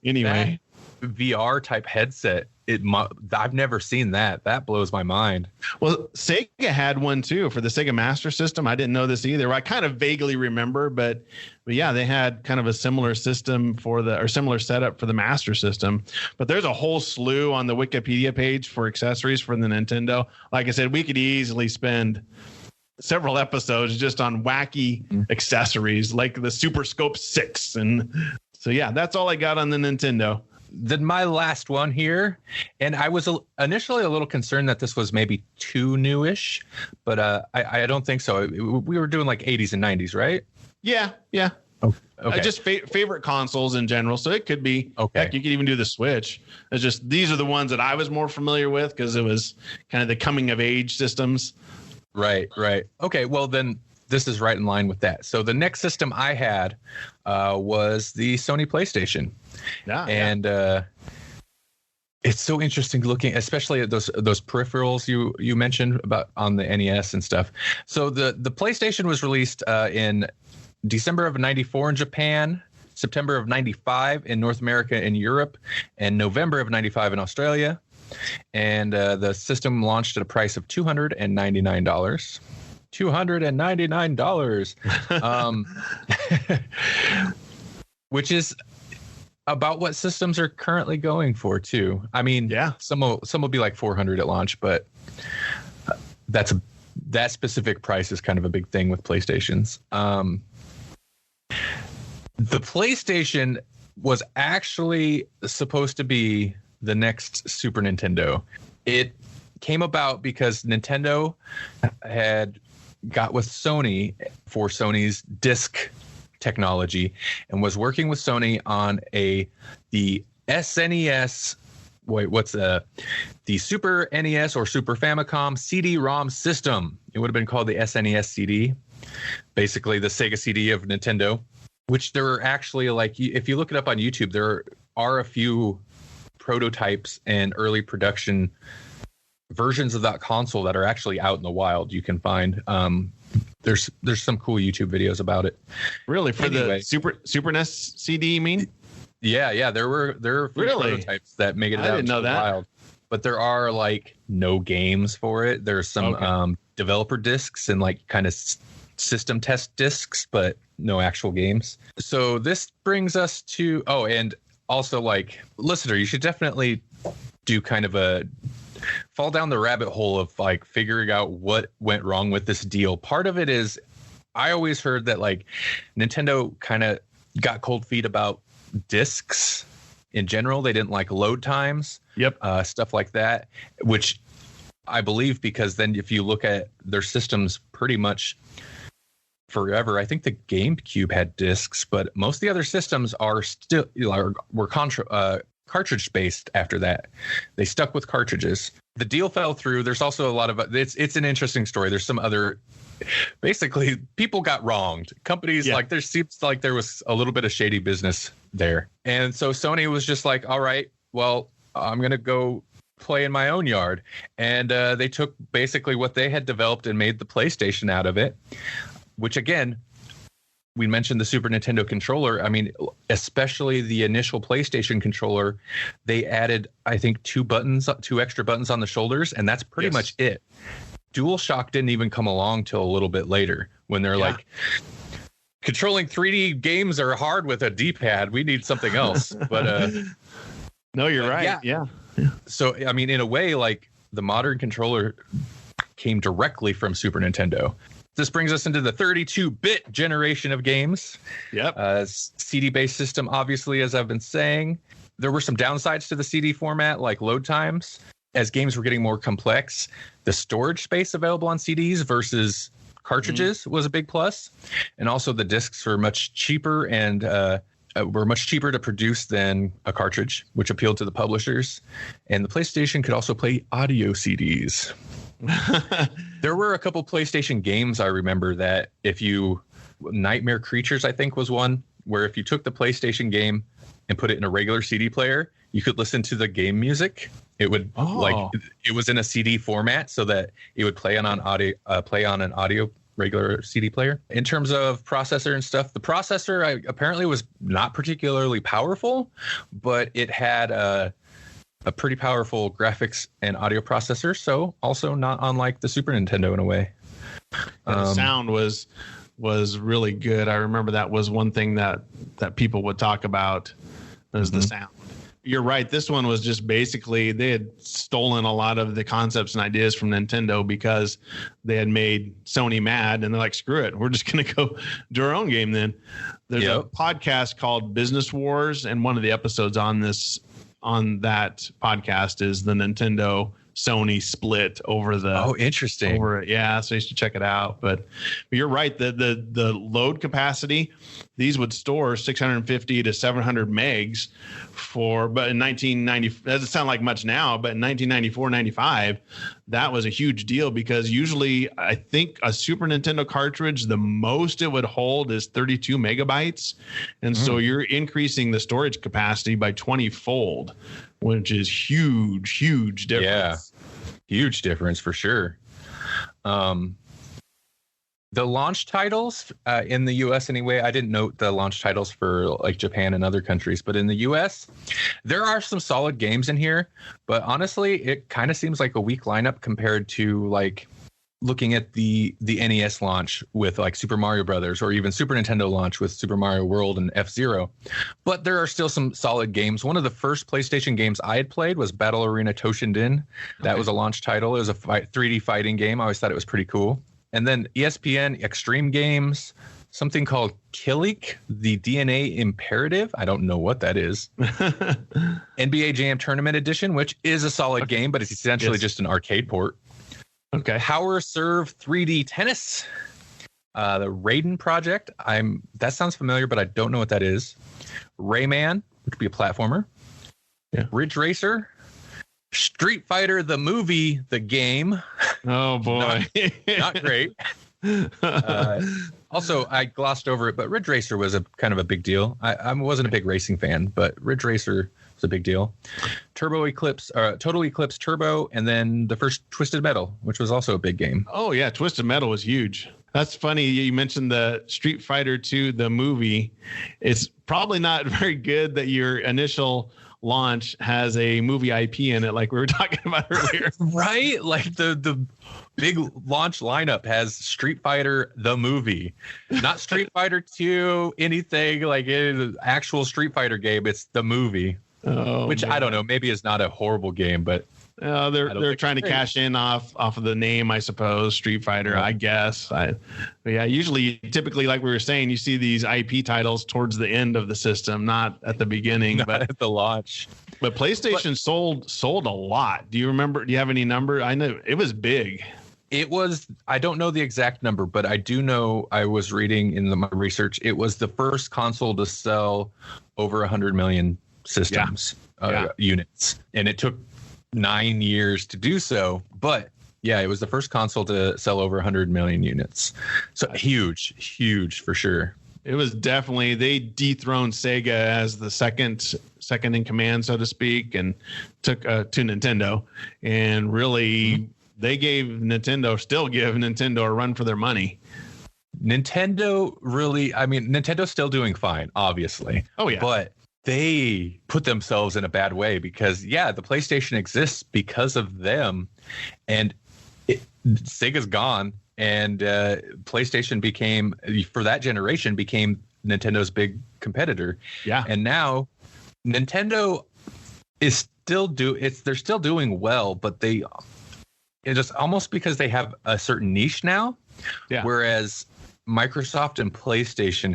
anyway. VR type headset, I've never seen that. That blows my mind. Well, Sega had one too for the Sega Master System. I didn't know this either. I kind of vaguely remember, but yeah, they had kind of a similar system similar setup for the Master System. But there's a whole slew on the Wikipedia page for accessories for the Nintendo. Like I said, we could easily spend several episodes just on wacky accessories like the Super Scope 6. And so, yeah, that's all I got on the Nintendo. Then my last one here, and I was initially a little concerned that this was maybe too newish, but I don't think so. We were doing like 80s and 90s, right? Yeah. Oh, okay. Just favorite consoles in general, so it could be. Okay. Heck, you could even do the Switch. It's just these are the ones that I was more familiar with because it was kind of the coming of age systems. Right. Okay, well then this is right in line with that. So the next system I had was the Sony PlayStation. And it's so interesting looking, especially at those peripherals you mentioned about on the NES and stuff. So the PlayStation was released in December of 94 in Japan, September of 95 in North America and Europe, and November of 95 in Australia. And the system launched at a price of $299. $299. Which is about what systems are currently going for too. I mean, yeah, some will be like 400 at launch, but that specific price is kind of a big thing with PlayStations. The PlayStation was actually supposed to be the next Super Nintendo. It came about because Nintendo had got with Sony for Sony's disc technology and was working with Sony on the SNES. The Super NES or Super Famicom CD-ROM system. It would have been called the SNES CD, basically the Sega CD of Nintendo, which there are actually, like, if you look it up on YouTube, there are a few prototypes and early production versions of that console that are actually out in the wild. You can find there's some cool YouTube videos about it. Really? For the Super NES CD, you mean? Yeah. There are a few prototypes that make it out in the wild. But there are like no games for it. There's some developer discs and like kind of system test discs, but no actual games. So this brings us to and also, like, listener, you should definitely do kind of a fall down the rabbit hole of like figuring out what went wrong with this deal. Part of it is I always heard that like Nintendo kind of got cold feet about discs in general. They didn't like load times, stuff like that, which I believe because then if you look at their systems pretty much forever, I think the GameCube had discs, but most of the other systems are still were cartridge based. After that, they stuck with cartridges. The deal fell through. There's also a lot of it's an interesting story. There's some other, basically people got wronged. Companies like there seems like there was a little bit of shady business there, and so Sony was just like, all right, well, I'm gonna go play in my own yard, and they took basically what they had developed and made the PlayStation out of it. Which again, we mentioned the Super Nintendo controller. I mean, especially the initial PlayStation controller, they added, I think, two extra buttons on the shoulders, and that's pretty much it. DualShock didn't even come along till a little bit later when they're like, controlling 3D games are hard with a D-pad. We need something else. But no, you're right. Yeah. So, I mean, in a way, like the modern controller came directly from Super Nintendo. This brings us into the 32-bit generation of games. Yep. CD-based system, obviously, as I've been saying. There were some downsides to the CD format, like load times. As games were getting more complex, the storage space available on CDs versus cartridges was a big plus. And also the discs were much cheaper and were much cheaper to produce than a cartridge, which appealed to the publishers. And the PlayStation could also play audio CDs. There were a couple PlayStation games I remember that Nightmare Creatures, I think, was one where if you took the PlayStation game and put it in a regular CD player, you could listen to the game music. It would it was in a CD format so that it would play on an audio regular CD player. In terms of processor and stuff, the processor apparently was not particularly powerful, but it had a pretty powerful graphics and audio processor. So also not unlike the Super Nintendo in a way. The sound was really good. I remember that was one thing that people would talk about was the sound. You're right. This one was just basically they had stolen a lot of the concepts and ideas from Nintendo because they had made Sony mad, and they're like, screw it. We're just going to go do our own game then. There's a podcast called Business Wars, and one of the episodes on that podcast is the Nintendo Sony split over the interesting over it. So you should check it out. But you're right, the load capacity, these would store 650 to 700 megs but in 1990, doesn't sound like much now, but in 1994-95 that was a huge deal because usually I think a Super Nintendo cartridge, the most it would hold is 32 megabytes, and so you're increasing the storage capacity by 20-fold, which is huge difference. Yeah, huge difference for sure. The launch titles in the U.S. anyway, I didn't note the launch titles for like Japan and other countries, but in the U.S., there are some solid games in here. But honestly, it kind of seems like a weak lineup compared to like looking at the NES launch with like Super Mario Brothers, or even Super Nintendo launch with Super Mario World and F-Zero. But there are still some solid games. One of the first PlayStation games I had played was Battle Arena Toshinden. That was a launch title. It was a 3D fighting game. I always thought it was pretty cool. And then ESPN Extreme Games, something called Killik, the DNA Imperative. I don't know what that is. NBA Jam Tournament Edition, which is a solid game, but it's essentially just an arcade port. Okay. Power Serve 3D Tennis. The Raiden Project. That sounds familiar, but I don't know what that is. Rayman, which would be a platformer. Yeah. Ridge Racer. Street Fighter, the movie, the game. Oh, boy. not great. Also, I glossed over it, but Ridge Racer was a kind of a big deal. I wasn't a big racing fan, but Ridge Racer was a big deal. Total Eclipse Turbo, and then the first Twisted Metal, which was also a big game. Oh, yeah. Twisted Metal was huge. That's funny. You mentioned the Street Fighter 2, the movie. It's probably not very good that your initial launch has a movie IP in it, like we were talking about earlier. Right? Like the big launch lineup has Street Fighter the movie, not Street Fighter 2 anything, like it is an actual Street Fighter game. It's the movie, which man. I don't know, maybe it's not a horrible game, but they're trying to cash in off of the name, I suppose. Street Fighter, I guess. But yeah, typically, like we were saying, you see these IP titles towards the end of the system, not at the beginning, but at the launch. But PlayStation sold a lot. Do you remember? Do you have any number? I know it was big. It was. I don't know the exact number, but I do know. I was reading in my research. It was the first console to sell over 100 million systems units, and it took 9 years to do so, but it was the first console to sell over 100 million units. So huge for sure. It was definitely, they dethroned Sega as the second in command, so to speak, and took to Nintendo, and really they still give Nintendo a run for their money. Nintendo's still doing fine, obviously. Oh yeah. But they put themselves in a bad way because, the PlayStation exists because of them. And Sega's gone, and PlayStation became, for that generation, became Nintendo's big competitor. Yeah. And now Nintendo is they're still doing well, but it's just almost because they have a certain niche now. Yeah. Whereas Microsoft and PlayStation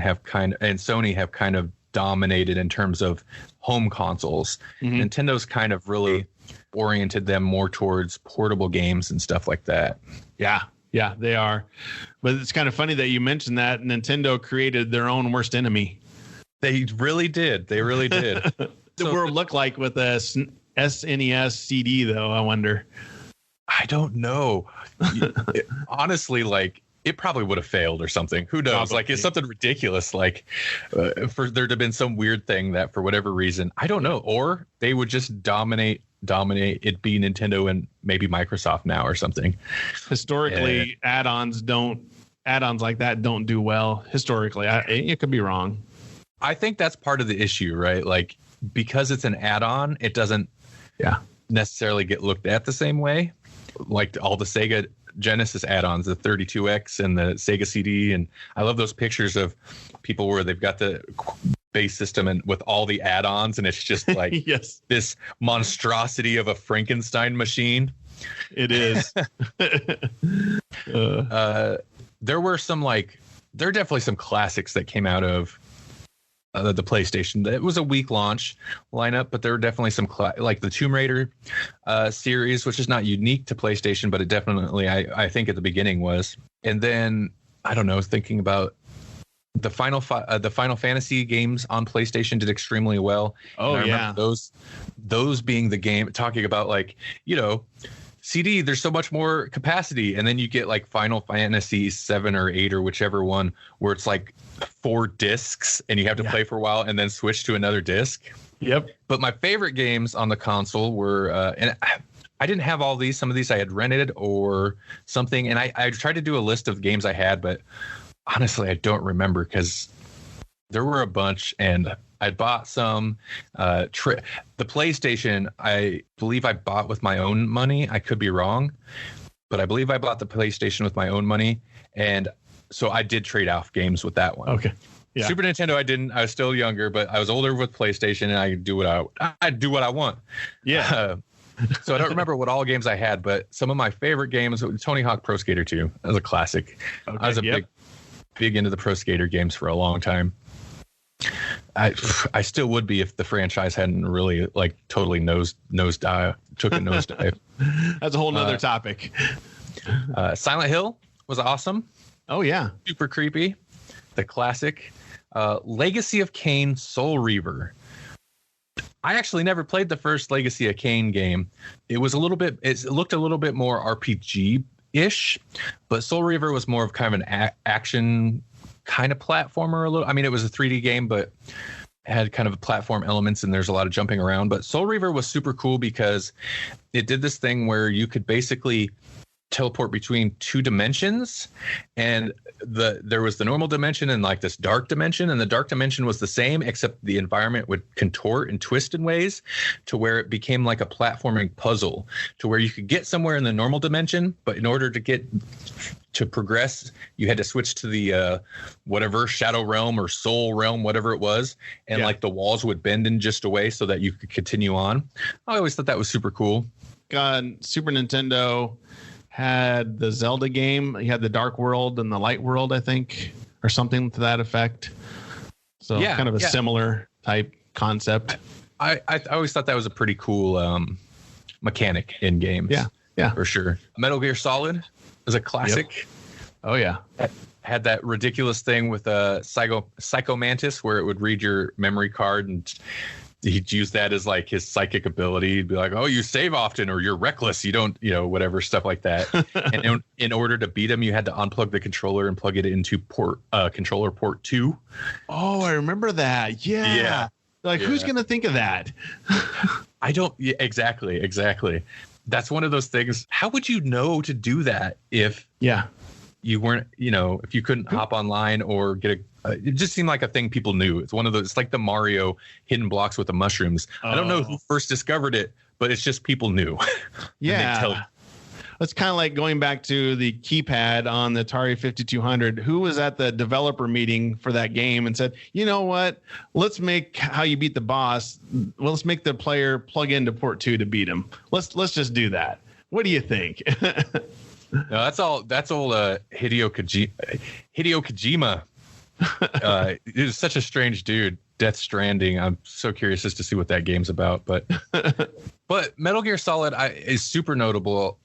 and Sony have kind of dominated in terms of home consoles. Mm-hmm. Nintendo's kind of really oriented them more towards portable games and stuff like that. Yeah, they are. But it's kind of funny that you mentioned that Nintendo created their own worst enemy. They really did. The world looked like with a SNES CD, though, I wonder. I don't know. Honestly, like, it probably would have failed or something. Who knows? Probably. Like, it's something ridiculous. Like, for there to have been some weird thing that, for whatever reason, I don't know. Or they would just dominate it, be Nintendo and maybe Microsoft now or something. Historically, add-ons like that don't do well. Historically, it could be wrong. I think that's part of the issue, right? Like, because it's an add-on, it doesn't necessarily get looked at the same way. Like all the Sega Genesis add-ons, the 32X and the Sega CD, and I love those pictures of people where they've got the base system and with all the add-ons, and it's just like this monstrosity of a Frankenstein machine. It is. There are definitely some classics that came out of the PlayStation. It was a weak launch lineup, but there were definitely some like the Tomb Raider series, which is not unique to PlayStation, but it definitely, I think at the beginning was. And then, I don't know, thinking about the Final Fantasy games on PlayStation did extremely well. Oh, yeah. Those being the game, talking about like, CD, there's so much more capacity. And then you get like Final Fantasy 7 or 8 or whichever one, where it's like 4 discs and you have to play for a while and then switch to another disc. Yep. But my favorite games on the console were, and I didn't have all these. Some of these I had rented or something. And I tried to do a list of games I had, but honestly, I don't remember because there were a bunch and I bought some. The PlayStation, I believe I bought with my own money. I could be wrong, but I believe I bought the PlayStation with my own money. And so I did trade off games with that one. Okay. Yeah. Super Nintendo, I didn't. I was still younger, but I was older with PlayStation, and I do what I want. Yeah. So I don't remember what all games I had, but some of my favorite games, Tony Hawk Pro Skater 2. That was a classic. Okay, I was a big into the Pro Skater games for a long time. I still would be if the franchise hadn't really like totally took a nosedive. That's a whole nother topic. Silent Hill was awesome. Oh yeah, super creepy. The classic. Legacy of Kain Soul Reaver. I actually never played the first Legacy of Kain game. It looked a little bit more RPG-ish, but Soul Reaver was more of kind of an action kind of platformer. It was a 3D game, but had kind of platform elements and there's a lot of jumping around. But Soul Reaver was super cool because it did this thing where you could basically teleport between 2 dimensions, and there was the normal dimension and like this dark dimension, and the dark dimension was the same except the environment would contort and twist in ways to where it became like a platforming puzzle to where you could get somewhere in the normal dimension, but in order to progress, you had to switch to the whatever Shadow Realm or Soul Realm, whatever it was, and like the walls would bend in just a way so that you could continue on. I always thought that was super cool. God, Super Nintendo had the Zelda game. You had the Dark World and the Light World, I think, or something to that effect. So kind of a similar type concept. I always thought that was a pretty cool mechanic in games. Yeah, for sure. Metal Gear Solid is a classic. Yep. Oh yeah. Had that ridiculous thing with Psycho Mantis where it would read your memory card, and he'd use that as like his psychic ability. He'd be like, "Oh, you save often, or you're reckless. You don't, whatever stuff like that." And in order to beat him, you had to unplug the controller and plug it into controller port 2. Oh, I remember that. Yeah. Like, who's gonna think of that? I don't. Yeah, exactly. That's one of those things. How would you know to do that if you weren't, if you couldn't hop online or get it just seemed like a thing people knew. It's one of those, it's like the Mario hidden blocks with the mushrooms. I don't know who first discovered it, but it's just people knew. Yeah. it's kind of like going back to the keypad on the Atari 5200. Who was at the developer meeting for that game and said, you know what, let's make how you beat the boss. Well, let's make the player plug into port 2 to beat him. Let's just do that. What do you think? No, that's old Hideo Kojima. He was such a strange dude. Death Stranding. I'm so curious as to see what that game's about. But Metal Gear Solid is super notable.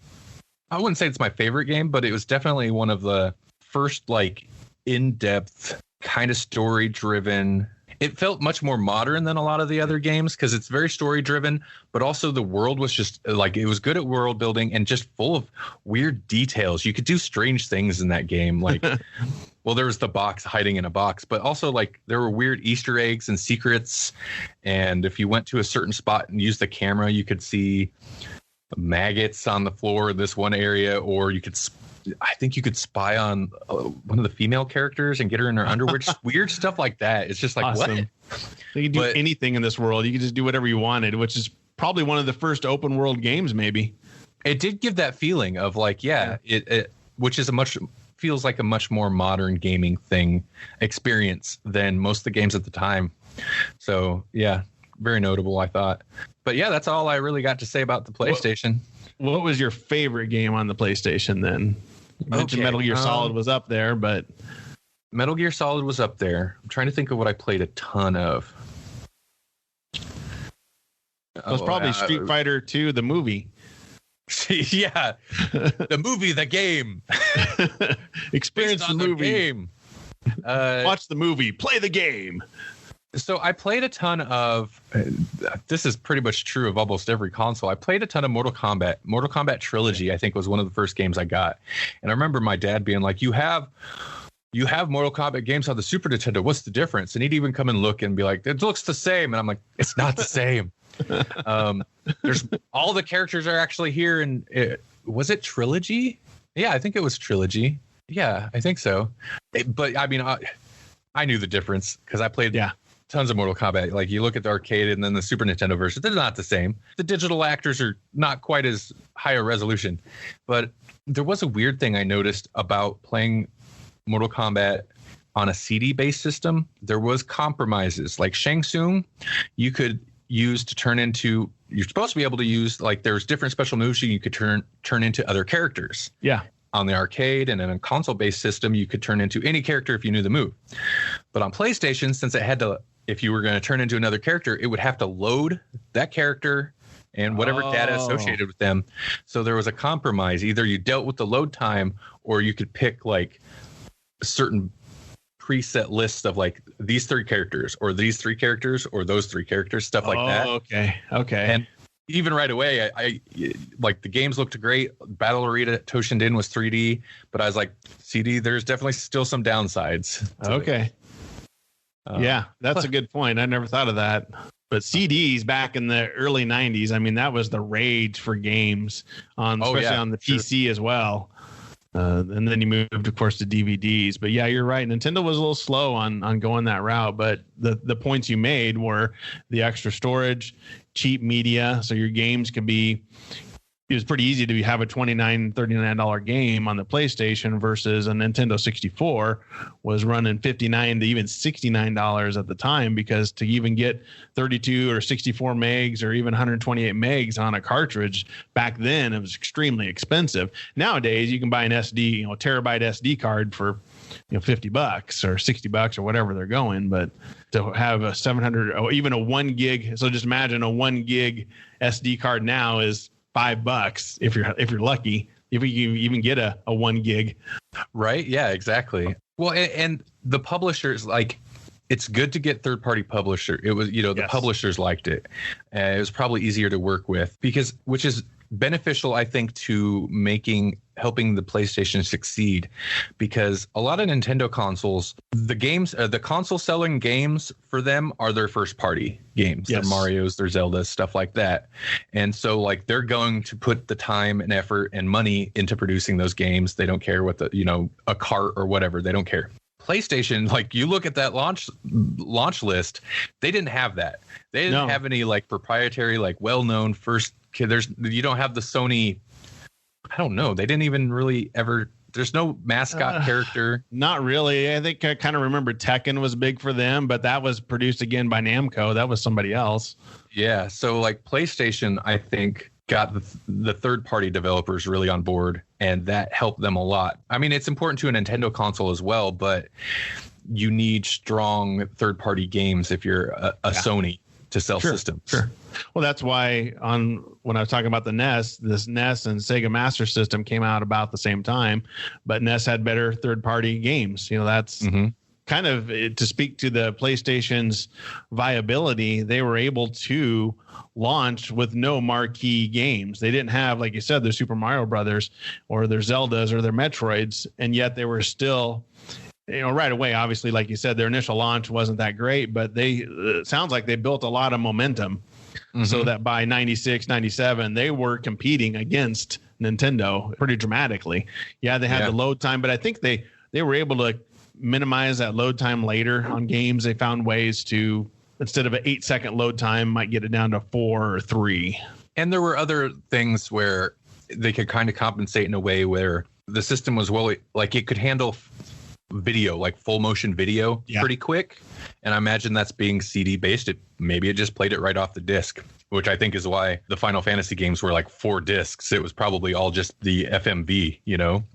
I wouldn't say it's my favorite game, but it was definitely one of the first like in-depth kind of story-driven. It felt much more modern than a lot of the other games because it's very story driven, but also the world was just like, it was good at world building and just full of weird details. You could do strange things in that game. Like, well, there was the box hiding in a box, but also like there were weird Easter eggs and secrets. And if you went to a certain spot and used the camera, you could see maggots on the floor in this one area, or you could I think you could spy on one of the female characters and get her in her underwear. Just weird stuff like that. It's just like, awesome. What? You can do anything in this world. You can just do whatever you wanted, which is probably one of the first open world games, maybe. It did give that feeling of like, it which is feels like a much more modern gaming experience than most of the games at the time. So yeah, very notable, I thought. But yeah, that's all I really got to say about the PlayStation. What was your favorite game on the PlayStation then? You mentioned Metal Gear Solid was up there, but Metal Gear Solid was up there. I'm trying to think of what I played a ton of. It was probably Street Fighter 2, the movie. Yeah, the movie, the game. Experience the movie. Game. Watch the movie. Play the game. So I played a ton of, this is pretty much true of almost every console. I played a ton of Mortal Kombat. Mortal Kombat Trilogy, I think, was one of the first games I got. And I remember my dad being like, you have Mortal Kombat games on the Super Nintendo. What's the difference? And he'd even come and look and be like, it looks the same. And I'm like, it's not the same. There's all the characters are actually here. And was it Trilogy? Yeah, I think it was Trilogy. Yeah, I think so. But I mean, I knew the difference because I played tons of Mortal Kombat. Like you look at the arcade and then the Super Nintendo version, they're not the same. The digital actors are not quite as high a resolution. But there was a weird thing I noticed about playing Mortal Kombat on a CD-based system. There was compromises. Like Shang Tsung, you could use to turn into, you're supposed to be able to use, like there's different special moves you could turn into other characters. Yeah. On the arcade and in a console-based system, you could turn into any character if you knew the move. But on PlayStation, since it had to, if you were going to turn into another character, it would have to load that character and whatever data associated with them. So there was a compromise. Either you dealt with the load time or you could pick like certain preset lists of like these three characters or these three characters or those three characters, stuff like that. Okay. And even right away, I like the games looked great. Battle Arena Toshinden was 3D, but I was like, CD, there's definitely still some downsides. Okay. Yeah, that's a good point. I never thought of that. But CDs back in the early 90s, I mean, that was the rage for games, especially on the PC as well. And then you moved, of course, to DVDs. But yeah, you're right. Nintendo was a little slow on going that route. But the points you made were the extra storage, cheap media. So your games could be, it was pretty easy to have a $29, $39 game on the PlayStation versus a Nintendo 64 was running $59 to even $69 at the time, because to even get 32 or 64 megs or even 128 megs on a cartridge back then, it was extremely expensive. Nowadays, you can buy an SD, terabyte SD card for $50 or $60 or whatever they're going. But to have a 700 or even a 1 gig, so just imagine a 1 gig SD card now is $5 if you're lucky, if you even get a 1 gig. Right. Yeah, exactly. Well, and the publishers, like, it's good to get third-party publisher. It was, the publishers liked it. It was probably easier to work with which is beneficial, I think, to helping the PlayStation succeed, because a lot of Nintendo consoles, the console selling games for them are their first party games. Yes. Their Marios, their Zeldas, stuff like that. And so like they're going to put the time and effort and money into producing those games. They don't care what a cart or whatever. They don't care. PlayStation, like you look at that launch list, they didn't have that. They didn't have any like proprietary, like well-known first. You don't have the Sony I don't know. They didn't even really ever. There's no mascot character. Not really. I think I kind of remember Tekken was big for them, but that was produced again by Namco. That was somebody else. Yeah. So like PlayStation, I think got the third party developers really on board, and that helped them a lot. I mean, it's important to a Nintendo console as well, but you need strong third party games if you're a Sony to sell systems. Sure. Well, that's why when I was talking about the NES, this NES and Sega Master System came out about the same time, but NES had better third-party games. That's kind of to speak to the PlayStation's viability. They were able to launch with no marquee games. They didn't have, like you said, their Super Mario Brothers or their Zeldas or their Metroids, and yet they were still... right away, obviously, like you said, their initial launch wasn't that great, but it sounds like they built a lot of momentum so that by 96, 97, they were competing against Nintendo pretty dramatically. Yeah, they had the load time, but I think they were able to minimize that load time later on games. They found ways to, instead of an 8-second load time, might get it down to 4 or 3. And there were other things where they could kind of compensate in a way where the system was like it could handle video, like full motion video pretty quick. And I imagine that's being CD based. Maybe it just played it right off the disc, which I think is why the Final Fantasy games were like 4 discs. It was probably all just the FMV,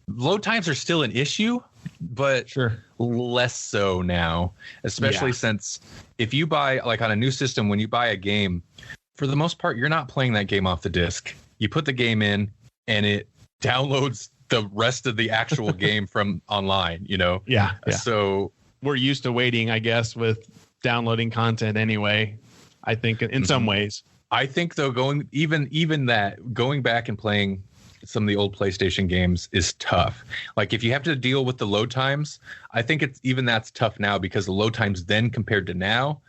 Load times are still an issue, but less so now, especially since if you buy, like on a new system, when you buy a game, for the most part, you're not playing that game off the disc. You put the game in and it downloads the rest of the actual game from online, Yeah. So we're used to waiting, I guess, with downloading content anyway, I think in some ways. I think though, going back and playing some of the old PlayStation games is tough. Like if you have to deal with the load times, I think that's tough now because the load times then compared to now,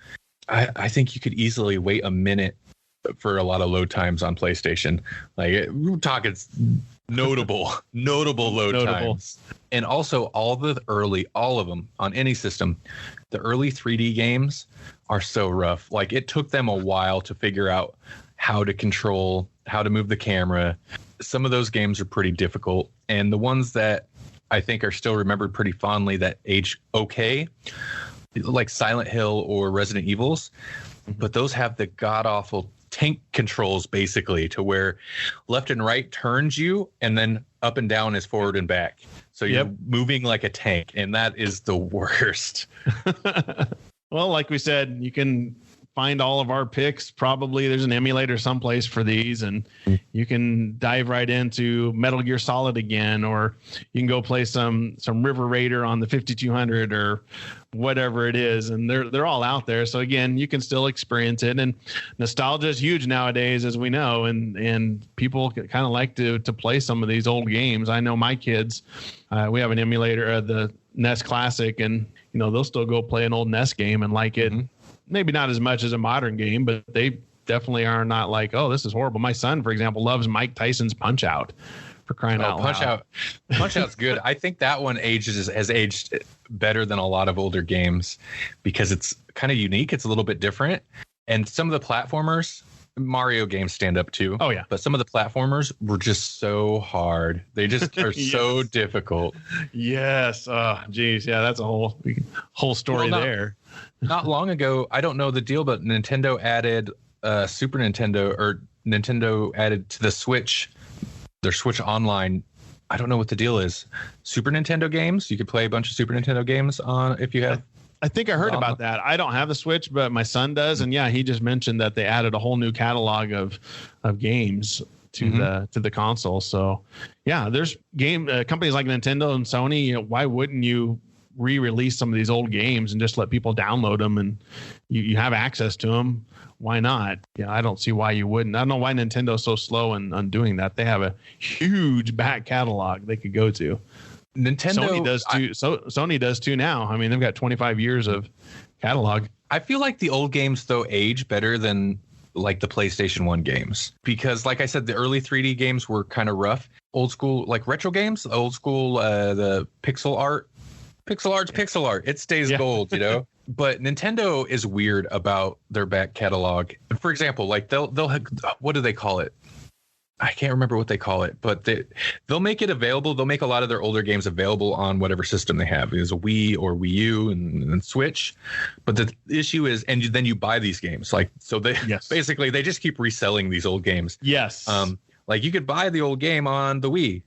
I think you could easily wait a minute for a lot of load times on PlayStation. Like we're talking notable load times. And also all of them on any system, the early 3D games are so rough. Like it took them a while to figure out how to move the camera. Some of those games are pretty difficult. And the ones that I think are still remembered pretty fondly that age okay, like Silent Hill or Resident Evils, but those have the god-awful tank controls basically to where left and right turns you and then up and down is forward and back. So you're moving like a tank, and that is the worst. Well, like we said, you can find all of our picks. Probably there's an emulator someplace for these, and you can dive right into Metal Gear Solid again, or you can go play some River Raider on the 5200 or whatever it is, and they're all out there. So again, you can still experience it, and nostalgia is huge nowadays, as we know, and people kind of like to play some of these old games. I know my kids, we have an emulator, the NES Classic, and they'll still go play an old NES game and like it. Maybe not as much as a modern game, but they definitely are not like, oh, this is horrible. My son, for example, loves Mike Tyson's Punch-Out! For crying out loud. Punch-Out's good. I think that one has aged better than a lot of older games because it's kind of unique. It's a little bit different. And some of the platformers, Mario games stand up too. Oh, yeah. But some of the platformers were just so hard. They just are so difficult. Yes. Oh, geez. Yeah, that's a whole story there. Not long ago, I don't know the deal, but Nintendo added Super Nintendo, or Nintendo added to the Switch, their Switch Online. I don't know what the deal is. Super Nintendo games. You could play a bunch of Super Nintendo games on if you have. I think I heard about that. I don't have the Switch, but my son does, and yeah, he just mentioned that they added a whole new catalog of games to the console. So yeah, there's companies like Nintendo and Sony. Why wouldn't you re-release some of these old games and just let people download them, and you have access to them? Why not? Yeah, I don't see why you wouldn't. I don't know why Nintendo's so slow on doing that. They have a huge back catalog they could go to. Sony does too. Sony does too now. I mean, they've got 25 years of catalog. I feel like the old games though age better than like the PlayStation 1 games, because like I said, the early 3D games were kind of rough. Old school, like retro games, old school, the pixel art's pixel art. It stays gold, But Nintendo is weird about their back catalog. For example, like they'll have, what do they call it? I can't remember what they call it, but they'll make it available. They'll make a lot of their older games available on whatever system they have. There's a Wii or Wii U and Switch. But the issue is, and then you buy these games. Like, so they basically they just keep reselling these old games. Yes. Like you could buy the old game on the Wii,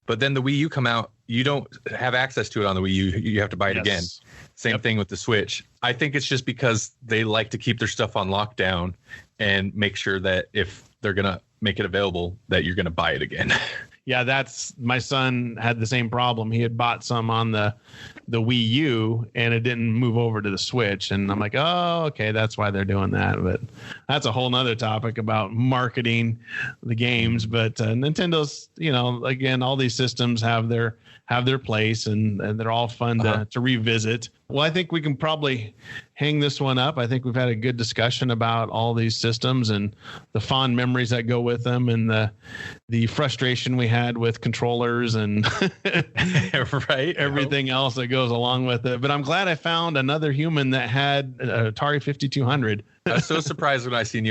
but then the Wii U come out, you don't have access to it on the Wii U. You have to buy it again. Same thing with the Switch. I think it's just because they like to keep their stuff on lockdown and make sure that if they're going to make it available, that you're going to buy it again. Yeah, that's my son had the same problem. He had bought some on the Wii U and it didn't move over to the Switch. And I'm like, oh, okay, that's why they're doing that. But that's a whole nother topic about marketing the games. But Nintendo's, again, all these systems have their place and they're all fun to revisit. Well, I think we can probably hang this one up. I think we've had a good discussion about all these systems and the fond memories that go with them and the frustration we had with controllers and everything else that goes along with it. But I'm glad I found another human that had Atari 5200. I was so surprised when I seen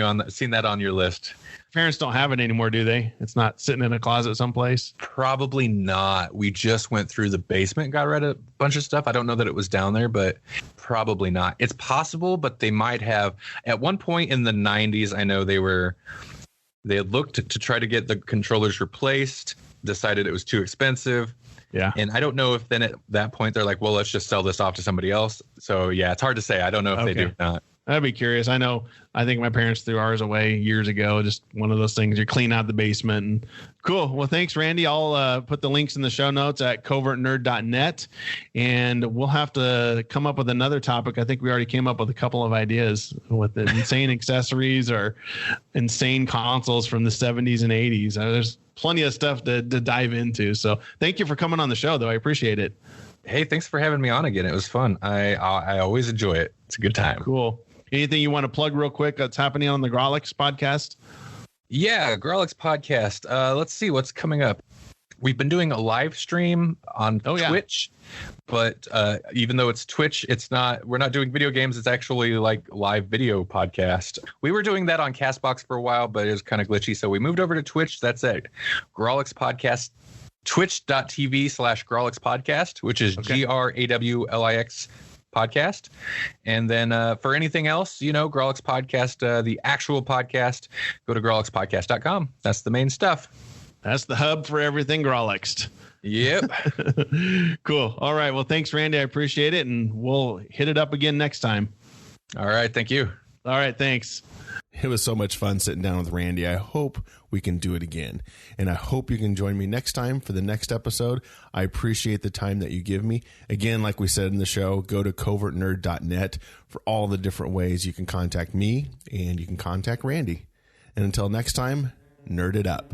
that on your list. Parents don't have it anymore, do they? It's not sitting in a closet someplace? Probably not. We just went through the basement and got rid of a bunch of stuff. I don't know that it was down there, but probably not. It's possible, but they might have. At one point in the 90s, I know they had looked to try to get the controllers replaced, decided it was too expensive. Yeah. And I don't know if then at that point they're like, well, let's just sell this off to somebody else. So, yeah, it's hard to say. I don't know if they do or not. I'd be curious. I think my parents threw ours away years ago. Just one of those things. You clean out the basement. And cool. Well, thanks, Randy. I'll put the links in the show notes at covertnerd.net. And we'll have to come up with another topic. I think we already came up with a couple of ideas with the insane accessories or insane consoles from the 70s and 80s. There's plenty of stuff to dive into. So thank you for coming on the show, though. I appreciate it. Hey, thanks for having me on again. It was fun. I always enjoy it. It's a good time. Cool. Anything you want to plug real quick that's happening on the Grawlix Podcast? Yeah, Grawlix Podcast. Let's see what's coming up. We've been doing a live stream on Twitch, but even though it's Twitch, we're not doing video games. It's actually like live video podcast. We were doing that on Castbox for a while, but it was kind of glitchy. So we moved over to Twitch. That's it. Grawlix Podcast, twitch.tv/Grawlix Podcast, which is Grawlix Podcast. And then for anything else, Grawlix Podcast, the actual podcast, go to grawlixpodcast.com. That's the main stuff. That's the hub for everything Grawlix. Yep. Cool. All right. Well, thanks, Randy. I appreciate it. And we'll hit it up again next time. All right. Thank you. All right. Thanks. It was so much fun sitting down with Randy. I hope we can do it again. And I hope you can join me next time for the next episode. I appreciate the time that you give me. Again, like we said in the show, go to covertnerd.net for all the different ways you can contact me and you can contact Randy. And until next time, nerd it up.